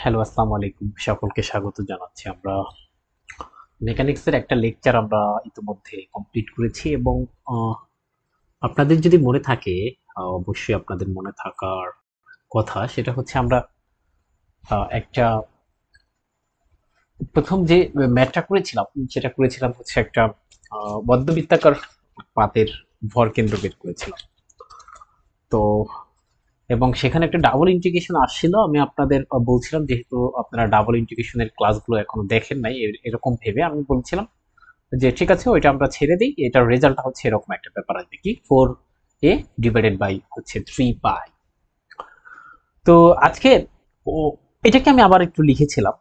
Hello, আসসালামু আলাইকুম। সকলকে স্বাগত জানাচ্ছি। আমরা মেকানিক্সের একটা লেকচার আমরা ইতিমধ্যে কমপ্লিট করেছি এবং আপনাদের যদি মনে থাকে, অবশ্যই আপনাদের মনে থাকার কথা, সেটা হচ্ছে আমরা একটা প্রথম যে ম্যাথটা করেছিলাম সেটা করেছিলাম হচ্ছে একটা মধ্যবৃত্তাকার পাতের ভর কেন্দ্র বের করেছিলাম। তো এবং সেখানে একটা ডাবল ইন্টিগ্রেশন আসছিল। আমি আপনাদের বলছিলাম, যেহেতু আপনারা ডাবল ইন্টিগ্রেশনের ক্লাসগুলো এখনো দেখেন নাই, এরকম ভেবে আমি বলছিলাম যে ঠিক আছে, ওইটা আমরা ছেড়ে দিই। এটার রেজাল্টটা হচ্ছে এরকম একটা ব্যাপার আসবে, কি 4a ডিভাইডেড বাই হচ্ছে 3 পাই। তো আজকে ও এটাকে আমি আবার একটু লিখেছিলাম।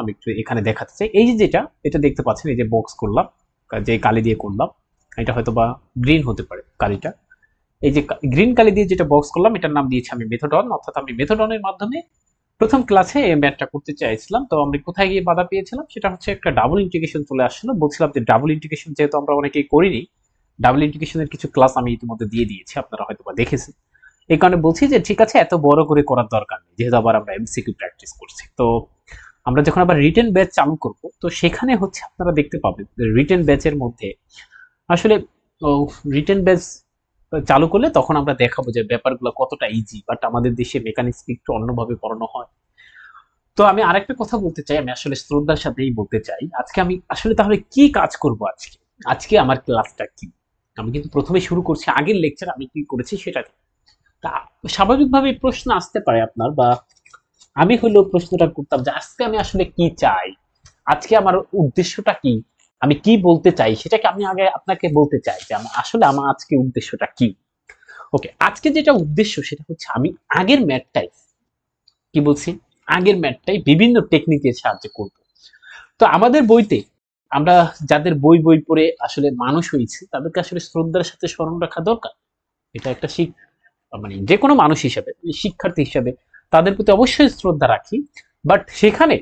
আমি একটু এখানে দেখাতে চাই। এই যে এটা দেখতে পাচ্ছেন, এই যে বক্স করলাম, যে কালি দিয়ে করলাম, এটা হয়তো বা গ্রিন হতে পারে কালিটা। এই যে গ্রিন কালি দিয়ে যেটা বক্স করলাম, এটার নাম দিয়েছি আমি মেথডন। অর্থাৎ আমি মেথডনের মাধ্যমে প্রথম ক্লাসে এই ম্যাথটা করতে চাইছিলাম। তো আমরা কোথায় গিয়ে বাধা পেয়েছিলাম, সেটা হচ্ছে একটা ডাবল ইন্টিগ্রেশন চলে আসছিল। বলছিলাম যে ডাবল ইন্টিগ্রেশন যেহেতু আমরা অনেকেই করিনি, ডাবল ইন্টিগ্রেশনের কিছু ক্লাস আমি ইতিমধ্যে দিয়ে দিয়েছি, আপনারা হয়তো বা দেখেছেন। এই কারণে বলছি যে ঠিক আছে, এত বড় করে করার দরকার নেই, যেহেতু আবার আমরা এমসিকিউ প্র্যাকটিস করছি। তো আমরা যখন আবার রিটেন ব্যাচ চালু করব, তো সেখানে হচ্ছে আপনারা দেখতে পাবেন রিটেন ব্যাচের মধ্যে আসলে রিটেন ব্যাচ চালু করলে তখন আমরা দেখাবো যে ব্যাপারগুলো কতটা ইজি। বাট আমাদের দেশে মেকানিক্স একটু অন্যভাবে পড়ানো হয়। তো আমি আরেকটা কথা বলতে চাই, আমি আসলে শ্রদ্ধার সাথেই বলতে চাই, আজকে আমি আসলে তাহলে কি কাজ করব আজকে। আজকে আমার ক্লাসটা কি, আমি কিন্তু প্রথমে শুরু করছি আগের লেকচার আমি কি করেছি সেটা দিয়ে। তা স্বাভাবিকভাবে প্রশ্ন আসতে পারে আপনার, বা আমি হইলেও প্রশ্নটা করতাম যে আজকে আমি আসলে কি চাই, আজকে আমার উদ্দেশ্যটা কি, আমি কি বলতে চাই সেটাকে আমি আগে আপনাকে বলতে চাই যে আসলে আমার আজকে উদ্দেশ্যটা কি। ওকে, আজকে যেটা উদ্দেশ্য সেটা হচ্ছে আমি আগের ম্যাথটাই, কি বলছি, আগের ম্যাথটাই বিভিন্ন টেকনিকের সাহায্যে করব। তো আমাদের বইতে আমরা যাদের বই বই পড়ে আসলে মানুষ হয়েছে, তাদেরকে আসলে শ্রদ্ধার সাথে স্মরণ রাখা দরকার। এটা একটা মানে যে কোনো মানুষ হিসেবে, শিক্ষার্থী হিসেবে তাদের প্রতি অবশ্যই শ্রদ্ধা রাখি। বাট সেখানে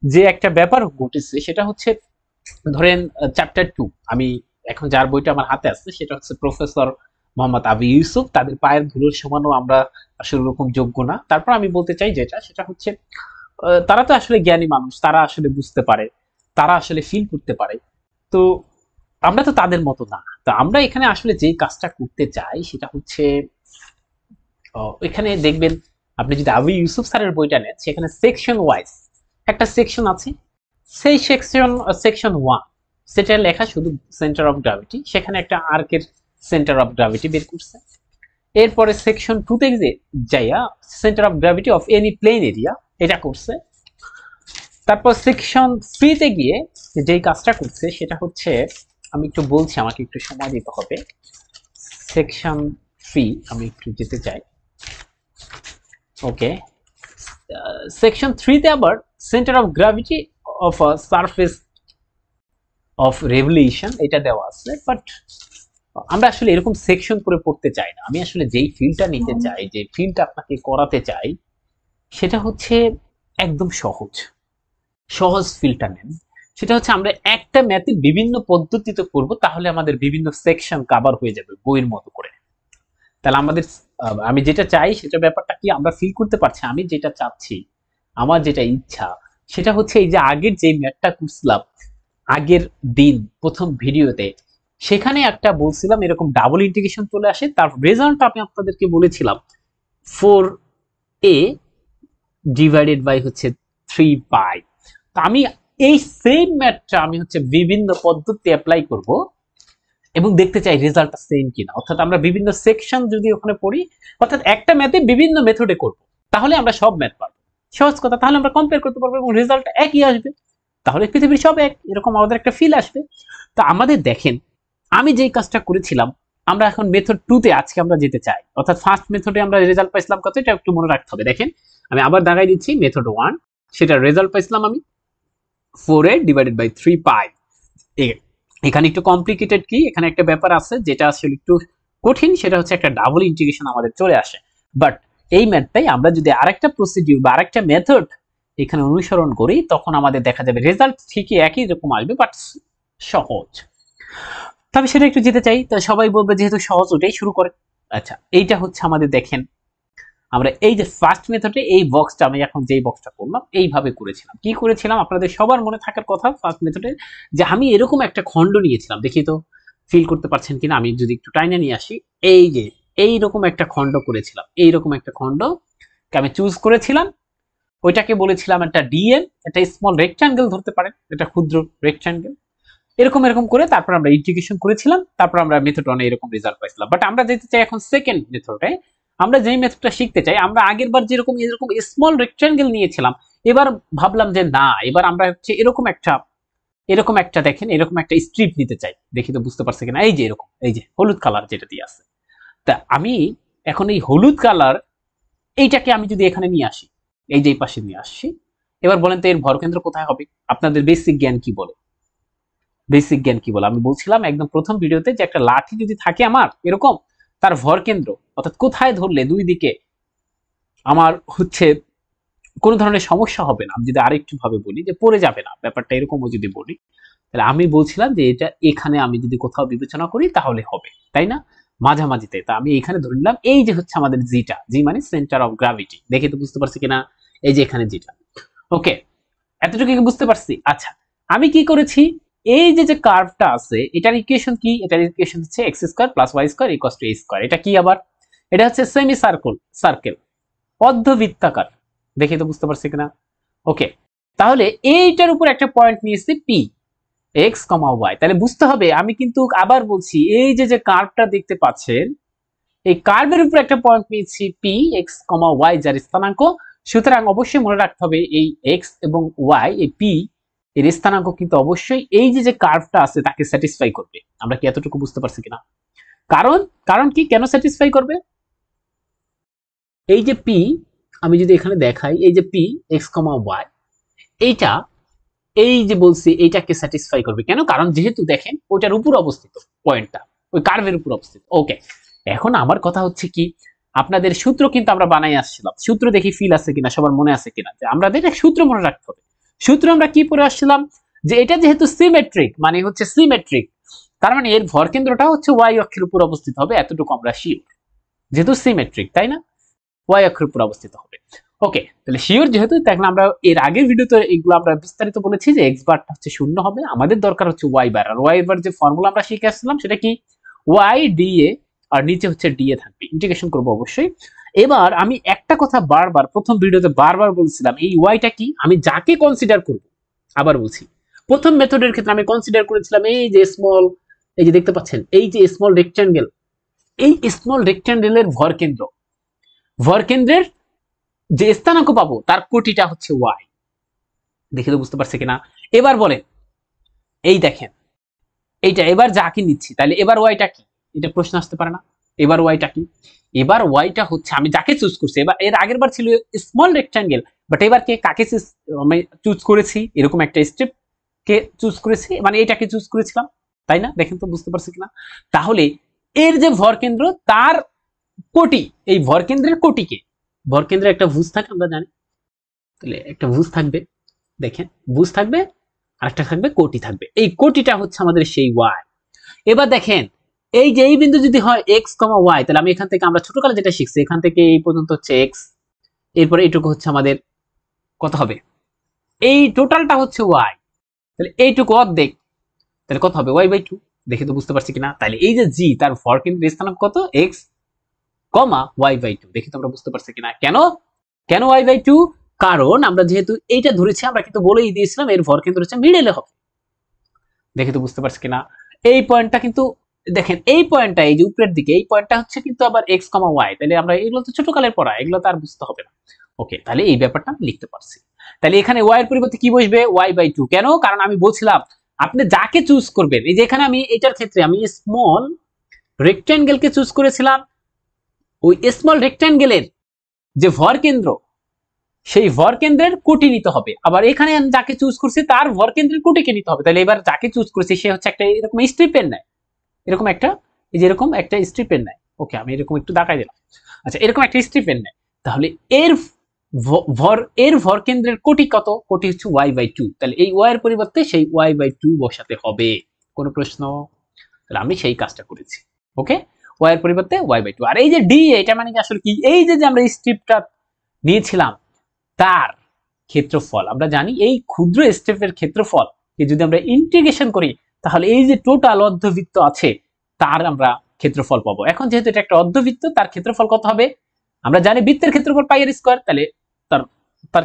যে একটা ব্যাপার ঘটেছে সেটা হচ্ছে, ধরেন চ্যাপ্টার 2, আমি এখন যার বইটা আমার হাতে আছে সেটা হচ্ছে প্রফেসর মোহাম্মদ আবু ইউসুফ। তাদের পায়ের ধুলোর সমানও আমরা আসলে ওরকম যোগ্য না। তারপর আমি বলতে চাই সেটা হচ্ছে তারা তো আসলে জ্ঞানী মানুষ, তারা আসলে বুঝতে পারে, তারা আসলে ফিল করতে পারে। তো আমরা তো তাদের মতো না। তো আমরা এখানে আসলে যে কাজটা করতে চাই সেটা হচ্ছে, এখানে দেখবেন, আপনি যদি আবু ইউসুফ স্যারের বইটা নেন, সেখানে সেকশন ওয়াইজ একটা সেকশন আছে। সেই সেকশন 1, সেটা লেখা শুধু সেন্টার অফ গ্র্যাভিটি, সেখানে একটা আর্কের সেন্টার অফ গ্র্যাভিটি বের করছে। এরপরে সেকশন 2 তে যাইয়া centre of gravity of any plane area এটা করছে। তারপর সেকশন 3 তে গিয়ে যেই কাজটা করছে সেটা হচ্ছে, আমি একটু বলছি, আমাকে একটু সময় দিতে হবে। সেকশন 3 আমি একটু যেতে চাই। ওকে, সেকশন 3 তে আবার centre of gravity of a surface of revolution এটা দেওয়া আছে। বাট আমরা আসলে এরকম সেকশন করে পড়তে চাই না। আমি আসলে যেই ফিল্ডটা নিতে চাই, যে ফিল্ডটা আপনাকে করাতে চাই, সেটা হচ্ছে একদম সহজ সহজ ফিল্ডটা নেন। সেটা হচ্ছে আমরা একটা ম্যাথে বিভিন্ন পদ্ধতিতে করব, তাহলে আমাদের বিভিন্ন সেকশন কভার হয়ে যাবে বইয়ের মতো করে। তাহলে আমাদের আমি যেটা চাই সেটা ব্যাপারটা কি আমরা ফিল করতে পারছি। আমি যেটা চাচ্ছি, আমার যেটা ইচ্ছা, সেটা হচ্ছে এই যে আগের যে ম্যাথটা করছিলাম আগের দিন প্রথম ভিডিওতে, সেখানে একটা বলছিলাম এরকম ডাবল ইন্টিগ্রেশন চলে আসে, তার রেজাল্ট আমি আপনাদেরকে বলেছিলাম 4a ডিভাইডেড বাই হচ্ছে 3 পাই। তো আমি এই সেম ম্যাথটা আমি হচ্ছে বিভিন্ন পদ্ধতি অ্যাপ্লাই করব এবং দেখতে চাই রেজাল্টটা সেম কিনা। অর্থাৎ আমরা বিভিন্ন সেকশন যদি ওখানে পড়ি, অর্থাৎ একটা ম্যাথে বিভিন্ন মেথডে করব, তাহলে আমরা সব ম্যাথ পারবো। সহজ কথা, তাহলে আমরা কম্পেয়ার করতে পারবো এবং রেজাল্ট একই আসবে। তাহলে পৃথিবীর সব এক, এরকম আমাদের একটা ফিল আসবে। তো আমাদের দেখেন, আমি যেই কাজটা করেছিলাম, আমরা এখন মেথড 2 তে আজকে আমরা যেতে চাই। অর্থাৎ ফার্স্ট মেথডে আমরা রেজাল্ট পাইছিলাম কত, এটা একটু মনে রাখতে হবে। দেখেন, আমি আবার দেখাই দিচ্ছি। মেথড 1, সেটা রেজাল্ট পাইছিলাম আমি 4a ডিভাইডেড বাই 3 পাই। এখানে একটু কমপ্লিকেটেড, কি এখানে একটা ব্যাপার আছে যেটা আসলে একটু কঠিন, সেটা হচ্ছে একটা ডাবল ইন্টিগ্রেশন আমাদের চলে আসে। বাট এই ম্যাথটাই আমরা যদি আরেকটা প্রসিডিউর বা আরেকটা মেথড এখানে অনুসরণ করি, তখন আমাদের দেখা যাবে রেজাল্ট ঠিকই একই রকম আসবে, বাট সহজ। তবে সেটা একটু যেতে চাই, তো সবাই বলবে যেহেতু সহজ ওটাই শুরু করে। আচ্ছা, এইটা হচ্ছে আমাদের দেখেন, আমরা এই যে ফার্স্ট মেথডে এই বক্সটা আমি এখন যেই বক্সটা করলাম এইভাবে করেছিলাম। কি করেছিলাম আপনাদের সবার মনে থাকার কথা ফার্স্ট মেথডে, যে আমি এরকম একটা খণ্ড নিয়েছিলাম, দেখি তো ফিল করতে পারছেন কিনা, আমি যদি একটু টাইনে নিয়ে আসি, এই যে এইরকম একটা খণ্ড করেছিলাম, এইরকম একটা খণ্ড আমি চুজ করেছিলাম, ওইটাকে বলেছিলাম একটা ডিএম, একটা স্মল রেক্ট্যাঙ্গেল ধরতে পারেন, এটা ক্ষুদ্র রেক্ট্যাঙ্গেল, এরকম এরকম করে তারপর আমরা ইন্টিগ্রেশন করেছিলাম, তারপর আমরা মেথড 1 এরকম রেজাল্ট পাইছিলাম। বাট আমরা যেতে চাই এখন সেকেন্ড মেথডে, আমরা যেই মেথডটা শিখতে চাই, আমরা আগের বার যেরকম এরকম স্মল রেক্ট্যাঙ্গেল নিয়েছিলাম, এবার ভাবলাম যে না, এবার আমরা হচ্ছে এরকম একটা দেখেন, এরকম একটা স্ট্রিপ নিতে চাই, দেখি তো বুঝতে পারছে কিনা, এই যে এরকম, এই যে হলুদ কালার যেটা দিয়ে আছে, তা আমি এখন এই হলুদ কালার এইটাকে আমি যদি এখানে নিয়ে আসি, এই যে এই পাশে নিয়ে আসছি, এবার বলেন তো এর ভরকেন্দ্র কোথায় হবে? আপনাদের বেসিক জ্ঞান কি বলে? বেসিক জ্ঞান কি বলে? আমি বলছিলাম একদম প্রথম ভিডিওতে যে একটা লাঠি যদি থাকে আমার এরকম, তার ভরকেন্দ্র অর্থাৎ কোথায় ধরলে দুই দিকে আমার হচ্ছে কোনো ধরনের সমস্যা হবে না, আমি যদি আরেকটু ভাবে বলি যে পড়ে যাবে না, ব্যাপারটা এরকমও যদি বলি, তাহলে আমি বলছিলাম যে এটা এখানে আমি যদি কোথাও বিবেচনা করি তাহলে হবে, তাই না? মাঝামাঝিতে। তা আমি এখানে ধরে নিলাম এই যে হচ্ছে আমাদের জিটা, জি মানে সেন্টার অফ গ্র্যাভিটি, দেখে তো বুঝতে পারছি কিনা, এই যে এখানে জিটা। ওকে, এতটুকু কি বুঝতে পারছি? আচ্ছা, আমি কি করেছি, এই যে যে কার্ভটা আছে এটার ইকুয়েশন কি? এটার ইকুয়েশন হচ্ছে x square plus y square equals two a square. এটা কি আবার? এটা হচ্ছে সেমি সার্কেল, অর্ধবৃত্তাকার, দেখে তো বুঝতে পারছি কিনা? ওকে, তাহলে এইটার উপর একটা পয়েন্ট নিয়েছি p, x, y, তাহলে বুঝতে হবে, আমি কিন্তু আবার বলছি এই যে যে কার্ভটা দেখতে পাচ্ছেন, এই কার্ভের উপর একটা পয়েন্ট নিয়েছি p, x, y, যার স্থানাঙ্ক, সুতরাং অবশ্যই মনে রাখতে হবে এই x এবং y, এই p এর স্থানাঙ্ক কিন্তু অবশ্যই এই যে যে কার্ভটা আছে তাকে স্যাটিসফাই করবে। আমরা কি এতটুকু বুঝতে পারছি কিনা? কারণ কারণ কি, কেন স্যাটিসফাই করবে? এই যে p, আমি যদি এখানে দেখাই, এই যে p, x, y, এইটা এই যে বলছি এইটাকে স্যাটিসফাই করবে, কেন? কারণ যেহেতু দেখেন ওইটার উপর অবস্থিত, পয়েন্টটা ওই কার্ভের উপর অবস্থিত। ওকে, এখন আমার কথা হচ্ছে কি, আপনাদের সূত্র কিন্তু আমরা বানাই আসছিলাম, সূত্র দেখি ফিল আছে কিনা, সবার মনে আছে কিনা, যে আমাদের সূত্র মনে রাখতে হবে। সূত্র আমরা কি পড়ে আসছিলাম, যে এটা যেহেতু সিমেট্রিক, মানে হচ্ছে সিমেট্রিক, তার মানে এর ভরকেন্দ্রটা হচ্ছে ওয়াই অক্ষের উপর অবস্থিত হবে, এতটুকু আমরা শিওর, যেহেতু সিমেট্রিক, তাই না? ওয়াই অক্ষের উপর অবস্থিত হবে। ওকে, তাহলে শিওর যেহেতু, তাহলে আমরা এর আগের ভিডিওতে এগুলো আমরা বিস্তারিত বলেছি যে এক্স বারটা হচ্ছে 0 হবে, আমাদের দরকার হচ্ছে ওয়াই বার, আর ওয়াই বার যে ফর্মুলা আমরা শিখে আসছিলাম সেটা কি, ওয়াই ডি এ, আর নিচে হচ্ছে ডি এ থাকবে, ইন্টিগ্রেশন করব অবশ্যই। এবার আমি একটা কথা বারবার প্রথম ভিডিওতে বারবার বলছিলাম, এই ওয়াইটা কি, আমি যাকে কনসিডার করব, আবার বলছি, প্রথম মেথডের ক্ষেত্রে আমি কনসিডার করেছিলাম এই যে স্মল, এই যে দেখতে পাচ্ছেন এই যে স্মল রেক্ট্যাঙ্গেল, এই স্মল রেক্ট্যাঙ্গেলের ভরকেন্দ্রের যে স্থানাঙ্ক পাবো তার কোটিটা হচ্ছে ওয়াই, দেখে তো বুঝতে পারছে কিনা? এবার বলেন, এই দেখেন এইটা এবার যাকে নিচ্ছি, তাহলে এবার ওয়াইটা কি? এটা প্রশ্ন আসতে পারে না? এবার ওয়াইটা কি? এবার ওয়াইটা হচ্ছে আমি যাকে চুজ করছি, এবার এর আগের বার ছিল স্মল রেক্ট্যাঙ্গেল, বাট এবার কে কাকে আমি চুজ করেছি, এরকম একটা স্টেপ কে চুজ করেছি, মানে এটাকে চুজ করেছিলাম, তাই না? দেখেন তো বুঝতে পারছি কিনা? তাহলে এর যে ভরকেন্দ্র তার কোটি, এই ভরকেন্দ্রের কোটিকে, ভরকেন্দ্রের একটা ভুজ থাকে আমরা জানি, তাহলে একটা ভুজ থাকবে, দেখেন ভুজ থাকবে, আর একটা থাকবে কোটি থাকবে, এই কোটিটা হচ্ছে আমাদের সেই ওয়াই। এবার দেখেন এই যে এই বিন্দু যদি হয় এক্স কমা ওয়াই, তাহলে আমি এখান থেকে, আমরা ছোটকালে যেটা শিখছি, এখান থেকে এই পর্যন্ত হচ্ছে এক্স, এরপরে এইটুকু হচ্ছে আমাদের কত হবে, এই টোটালটা হচ্ছে ওয়াই, তাহলে এইটুকু অর্ধেক, তাহলে কত হবে, ওয়াই বাই টু, দেখে তো বুঝতে পারছি কিনা? তাহলে এই যে জি, তার ভরকেন্দ্রের স্থানাঙ্ক কত, x comma y by two, দেখে তো আমরা বুঝতে পারছি কিনা? কেন কেন ওয়াই বাই টু? কারণ আমরা যেহেতু এইটা ধরেছি, আমরা কিন্তু বলেই দিয়েছিলাম এর ভরকেন্দ্র হচ্ছে মিডলে হবে, দেখে তো বুঝতে পারছি কিনা? এই পয়েন্টটা কিন্তু দেখেন, এই পয়েন্টটা এই যে উপরের দিকে, এই পয়েন্টটা হচ্ছে কিন্তু আবার এক্স কমা ওয়াই, তাহলে আমরা এগুলো তো ছোটকালের পড়া, এগুলো তো আর বুঝতে হবে না। ওকে, তাহলে এই ব্যাপারটা আমি লিখতে পারছি। তাহলে এখানে ওয়াই এর পরিবর্তে কি বসবে, ওয়াই বাই টু। কেন? কারণ আমি বলছিলাম আপনি যাকে চুজ করবেন, এই যে এখানে আমি এটার ক্ষেত্রে আমি স্মল রেক্ট্যাঙ্গেলকে চুজ করেছিলাম, ওই স্মল রেক্ট্যাঙ্গেলের যে ভরকেন্দ্র, সেই ভরকেন্দ্রের কোটি নিতে হবে, আবার এখানে আমি যাকে চুজ করছি তার ভরকেন্দ্রের কোটিকে নিতে হবে। তাহলে এবার যাকে চুজ করছি সে হচ্ছে একটা এরকম স্ট্রিপের নেয়, এরকম একটা, এই যে এরকম একটা স্ট্রিপের নেয়। ওকে, আমি এরকম একটু দেখাই দিলাম। আচ্ছা, এরকম একটা স্ট্রিপের নেয়, তাহলে এর ভরকেন্দ্রের কোটি কত? কোটি হচ্ছে ওয়াই বাই টু, তাহলে এই ওয়াই এর পরিবর্তে সেই ওয়াই বাই টু বসাতে হবে। কোনো প্রশ্ন? তাহলে আমি সেই কাজটা করেছি। ওকে, ওয়াই এর পরিবর্তে y/2। আর এই যে ডি এটা মানে কি আসলে কি, এই যে আমরা স্ট্রিপটা নিয়েছিলাম তার ক্ষেত্রফল। আমরা জানি এই ক্ষুদ্র স্টেপের ক্ষেত্রফল যদি আমরা ইন্টিগ্রেশন করি তাহলে এই যে টোটাল অর্ধবৃত্ত আছে তার আমরা ক্ষেত্রফল পাবো। এখন যেহেতু এটা একটা অর্ধবৃত্ত, তার ক্ষেত্রফল কত হবে? আমরা জানি বৃত্তের ক্ষেত্রফল পাই আর স্কয়ার, তাহলে তার তার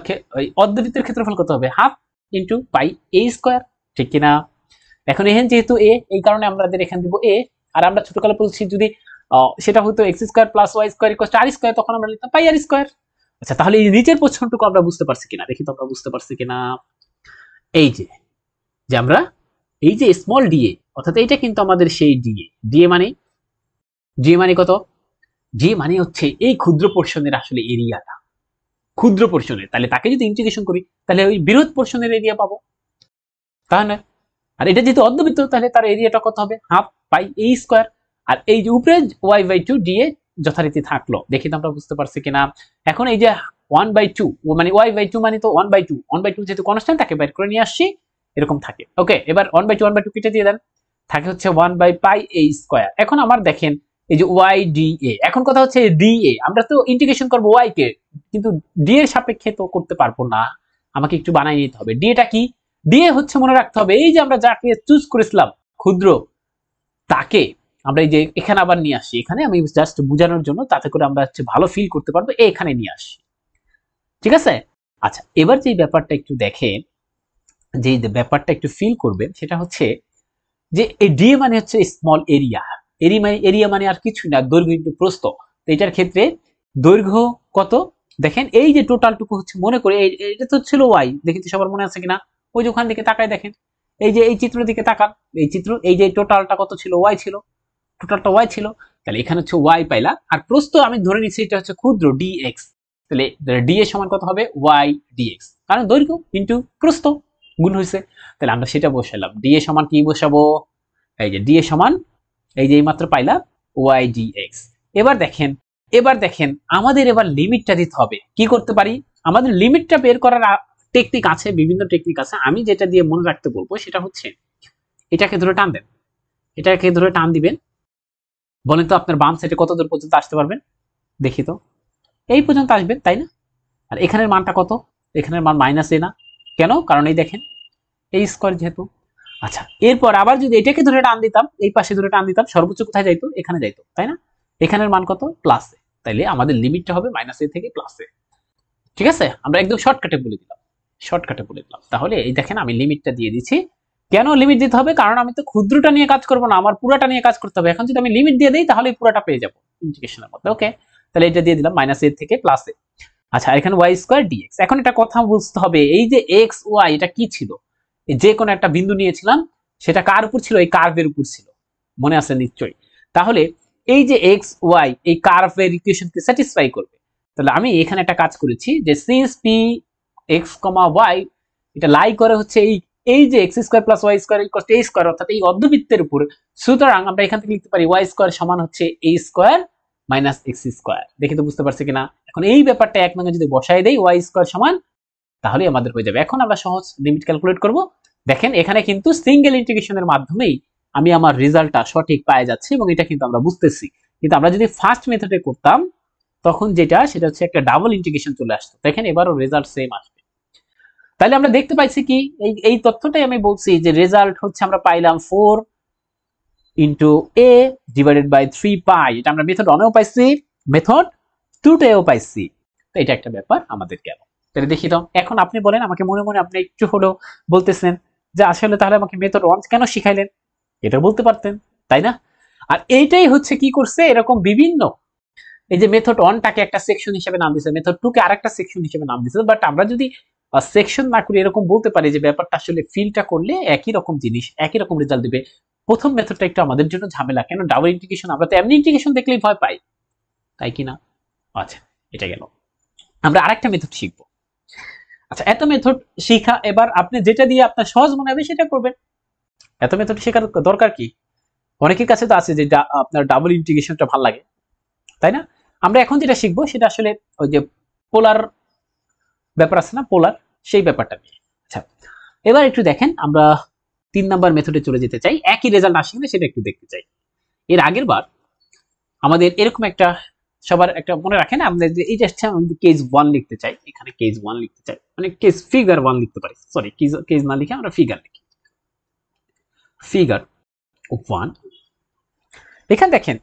অর্ধবৃত্তের ক্ষেত্রফল কত হবে? হাফ ইন্টু পাই এ স্কয়ার, ঠিক কিনা? এখন এখানে যেহেতু এ, এই কারণে আমাদের এখানে দিব এ। আর আমরা ছোটকালে বলছি যদি সেটা হতো x square plus y square equal to r square, তখন আমরা লিখতাম পাই আর স্কয়ার। আচ্ছা, তাহলে এই নিচের প্রশ্নটুকু আমরা বুঝতে পারছি কিনা দেখি তো, আমরা বুঝতে পারছি কিনা। এই যে আমরা এই যে স্মল ডিএ, অর্থাৎ এটা কিন্তু আমাদের সেই ডিএ। ডিএ মানে কত? ডিএ মানে হচ্ছে এই ক্ষুদ্র পোর্শনের আসলে এরিয়াটা, ক্ষুদ্র পোর্শনের। তাহলে তাকে যদি ইন্টিগ্রেশন করি তাহলে ওই বৃহৎ পোর্শনের এরিয়া পাবো, তাই না? আর এটা যেহেতু অর্ধবৃত্ত তাহলে তার এরিয়াটা কত হবে? হাফ পাই এ স্কয়ার। আর এই যে উপরে y/2 ডিএ যথারীতি থাকলো, দেখি তো আমরা বুঝতে পারছি কিনা। এখন এই যে 1/2 মানে y/2 মানে তো 1/2 যেহেতু কনস্ট্যান্ট, তাকে বের করে নিয়ে আসছি, এরকম থাকে। ওকে, এবার 1/2 কেটে দিয়ে দেন, থাকে হচ্ছে 1/পাই এ স্কয়ার। এখন আমার দেখেন এই যে y dA, এখন কথা হচ্ছে dA আমরা তো ইন্টিগ্রেশন করব y কে, কিন্তু d এর সাপেক্ষে তো করতে পারবো না, আমাকে একটু বানাই নিতে হবে। dA কি? dA হচ্ছে, মনে রাখতে হবে, এই যে আমরা যাকে চুজ করেছিলাম ক্ষুদ্র, তাকে আমরা এই যে এখানে আবার নিয়ে আসি। এখানে আমি জাস্ট বোঝানোর জন্য, তাতে করে আমরা হচ্ছে ভালো ফিল করতে পারবো, এখানে নিয়ে আসি, ঠিক আছে? আচ্ছা, এবার যে ব্যাপারটা একটু দেখেন, যে ব্যাপারটা একটু ফিল করবেন, সেটা হচ্ছে যে এই ডি মানে হচ্ছে স্মল এরিয়া। এরিয়া মানে আর কিছু না, দৈর্ঘ্য ইনটু প্রস্থ। তো এটার ক্ষেত্রে দৈর্ঘ্য কত? দেখেন এই যে টোটালটুকু হচ্ছে, মনে করে এটা তো ছিল ওয়াই, দেখি তো সবার মনে আছে কিনা। ওই যে ওখান দিকে তাকায় দেখেন, এই যে এই চিত্রের দিকে তাকান, এই চিত্র, এই যে টোটালটা কত ছিল? ওয়াই ছিল, টোটালটা ওয়াই ছিল। তাহলে এখানে হচ্ছে ওয়াই পাইলা, আর প্রস্থ আমি ধরে নিচ্ছি এটা হচ্ছে ক্ষুদ্র ডিএক্স। তাহলে ডি এর সমান কত হবে? ওয়াই ডিএক্স, কারণ দৈর্ঘ্য ইনটু প্রস্থ গুণ হয়েছে। তাহলে আমরা সেটা বসালাম, ডি এর সমান কি বসাবো? এই যে ডি এর সমান এই যে এইমাত্র পাইলাম ওয়াই ডিএক্স। এবার দেখেন আমাদের এবার লিমিটটা দিতে হবে। কি করতে পারি? আমাদের লিমিটটা বের করার টেকনিক আছে, বিভিন্ন টেকনিক আছে। আমি যেটা দিয়ে মনে রাখতে বলবো সেটা হচ্ছে, এটাকে ধরে টান দেন, এটাকে ধরে টান দিবেন। বলেন তো আপনার বাম সাইডে কত দূর পর্যন্ত আসতে পারবেন? দেখি তো, এই পর্যন্ত আসবেন, তাই না? আর এখানের মানটা কত? এখানের মান মাইনাস এ না, কেন? কারণ এই দেখেন এই স্কয়ার যেহেতু। আচ্ছা, এরপর আবার যদি এটাকে ধরে টান দিতাম, এই পাশে ধরে টান দিতাম, সর্বোচ্চ কোথায় যাইতো? এখানে যাইতো, তাই না? এখানের মান কত? প্লাস এ। তাইলে আমাদের লিমিটটা হবে মাইনাস এ থেকে প্লাস এ, ঠিক আছে? আমরা একদম শর্টকাটে বলে দিলাম, তাহলে এই দেখেন আমি লিমিটটা দিয়ে দিচ্ছি। কেন লিমিট দিতে হবে? কারণ আমি তো ক্ষুদ্রটা নিয়ে কাজ করবো না, আমার পুরাটা নিয়ে কাজ করতে হবে। এখন যদি আমি লিমিট দিয়ে দিই তাহলে পুরাটা পেয়ে যাবো ইন্টিগ্রেশনের মধ্যে। ওকে, তাহলে এটা দিয়ে দিলাম মাইনাস এ থেকে প্লাস এ। আচ্ছা, এখানে ওয়াই স্কয়ার ডিএক্স। এখন এটা কথা বুঝতে হবে, এই যে এক্স ওয়াই এটা কি ছিল? যে কোনো একটা বিন্দু নিয়েছিলাম, সেটা কার উপর ছিল? এই কার্ভের উপর ছিল, মনে আছে নিশ্চয়ই। তাহলে এই যে এক্স ওয়াই এই কার্ভের ইকুয়েশনকে স্যাটিসফাই করবে। তাহলে আমি এখানে একটা কাজ করেছি, যে since p x comma y এটা লাই করে হচ্ছে এই যে x square plus y square equal to a square, অর্থাৎ এই অর্ধবৃত্তের উপর। সুতরাং আমরা এখান থেকে লিখতে পারি ওয়াই স্কয়ার সমান হচ্ছে এ স্কয়ার মাইনাস এক্স স্কয়ার। দেখি তো বুঝতে পারছি কিনা। এখন এই ব্যাপারটা এক নঙ্গে যদি বসাই দেই, ওয়াই স্কয়ার সমান, তাহলে আমাদের হয়ে যাবে। এখন আমরা সহজ লিমিট ক্যালকুলেট করব। দেখেন এখানে কিন্তু সিঙ্গেল ইন্টিগ্রেশনের মাধ্যমেই আমি আমার রেজাল্টটা সঠিক পাই যাচ্ছি, এবং এটা কিন্তু আমরা বুঝতেছি। কিন্তু আমরা যদি ফার্স্ট মেথডে করতাম, তখন সেটা হচ্ছে একটা ডাবল ইন্টিগ্রেশন চলে আসতো। দেখেন এবারও রেজাল্ট সেম আসবে। তাহলে আমরা দেখতে পাইছি কি, এই তথ্যটাই আমি বলছি, যে রেজাল্ট হচ্ছে আমরা পাইলাম 4 ইন্টু এ ডিভাইডেড বাই 3 পাই। এটা আমরা মেথড 1 এও পাইছি, মেথড 2 তেও পাইছি। তো এটা একটা ব্যাপার আমাদের গেল। তাহলে দেখি তো, এখন আপনি বলেন আমাকে, মনে মনে আপনি একটু হলেও বলতেছেন যে আসলে তাহলে আমাকে মেথড 1 কেন শিখাইলেন? এটা বলতে পারতেন, তাই না? আর এইটাই হচ্ছে কি করছে, এরকম বিভিন্ন, এই যে মেথড 1টাকে একটা সেকশন হিসেবে নাম দিয়েছে, মেথড 2 কে আরেকটা সেকশন হিসেবে নাম দিয়েছে। বাট আমরা যদি সেকশন না করি, এরকম বলতে পারি যে ব্যাপারটা আসলে ফিলটা করলে একই রকম জিনিস, একই রকম রেজাল্ট দিবে। প্রথম মেথডটা একটু আমাদের জন্য ঝামেলা, কেন? ডাবল ইন্টিগ্রেশন, আমরা তো এমনি ইন্টিগ্রেশন দেখলেই ভয় পাই, তাই কি না? আচ্ছা, এটা গেল। আমরা আরেকটা মেথড শিখবো। আচ্ছা, এত মেথড শিখা, এবার আপনি যেটা দিয়ে আপনার সহজ মনে হবে সেটা করবেন। এত মেথড শেখার দরকার কি? অনেকের কাছে তো আছে যে আপনার ডাবল ইন্টিগ্রেশনটা ভালো লাগে, তাই না? আমরা এখন যেটা শিখবো সেটা আসলে ওই যে পোলার ব্যাপার আছে না, পোলার, সেই ব্যাপারটা নিয়ে। আচ্ছা, এবার একটু দেখেন, আমরা 3 নাম্বার মেথডে চলে যেতে চাই। একই রেজাল্ট আসে কিনা সেটা একটু দেখতে চাই। এর আগের বার আমাদের এরকম একটা সবার একটা মনে রাখেন আমাদের যে এইটা হচ্ছে আমাদের কেস 1 লিখতে চাই, এখানে কেস 1 লিখতে চাই, মানে কেস ফিগার 1 লিখতে পারি, সরি কেস না লিখে আমরা ফিগার লিখি, ফিগার 1। এখানে দেখেন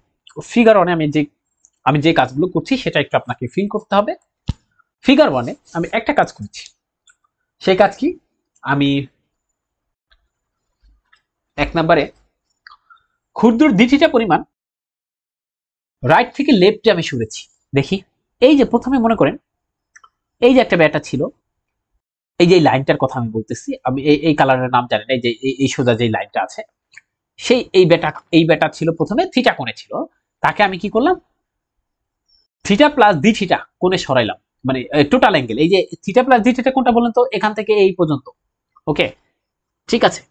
ফিগার 1 এ আমি যে কাজগুলো করছি সেটা একটু আপনাকে ফিল করতে হবে। ফিগার 1 এ আমি একটা কাজ করছি, সেই কাজ কি, আমি 1 নম্বরে ক্ষুদ্র দ্বিতীয়টা পরিমাণ রাইট থেকে লেফটে আমি সরেছি। দেখি এই যে প্রথমে মনে করেন এই যে একটা ব্যাটা ছিল, এই যে লাইনটার কথা আমি বলতেছি, আমি এই কালারের নাম জানি না, এই যে এই সোজা যে লাইনটা আছে, সেই এই ব্যাটা ছিল প্রথমে থিটা কোণে ছিল, তাকে আমি কি করলাম থিটা প্লাস ডি থিটা কোণে সরাইলাম, মানে টোটাল অ্যাঙ্গেল। এই যে থিটা প্লাস ডি থিটা কোনটা বলেন তো, এখান থেকে এই পর্যন্ত, ওকে ঠিক আছে,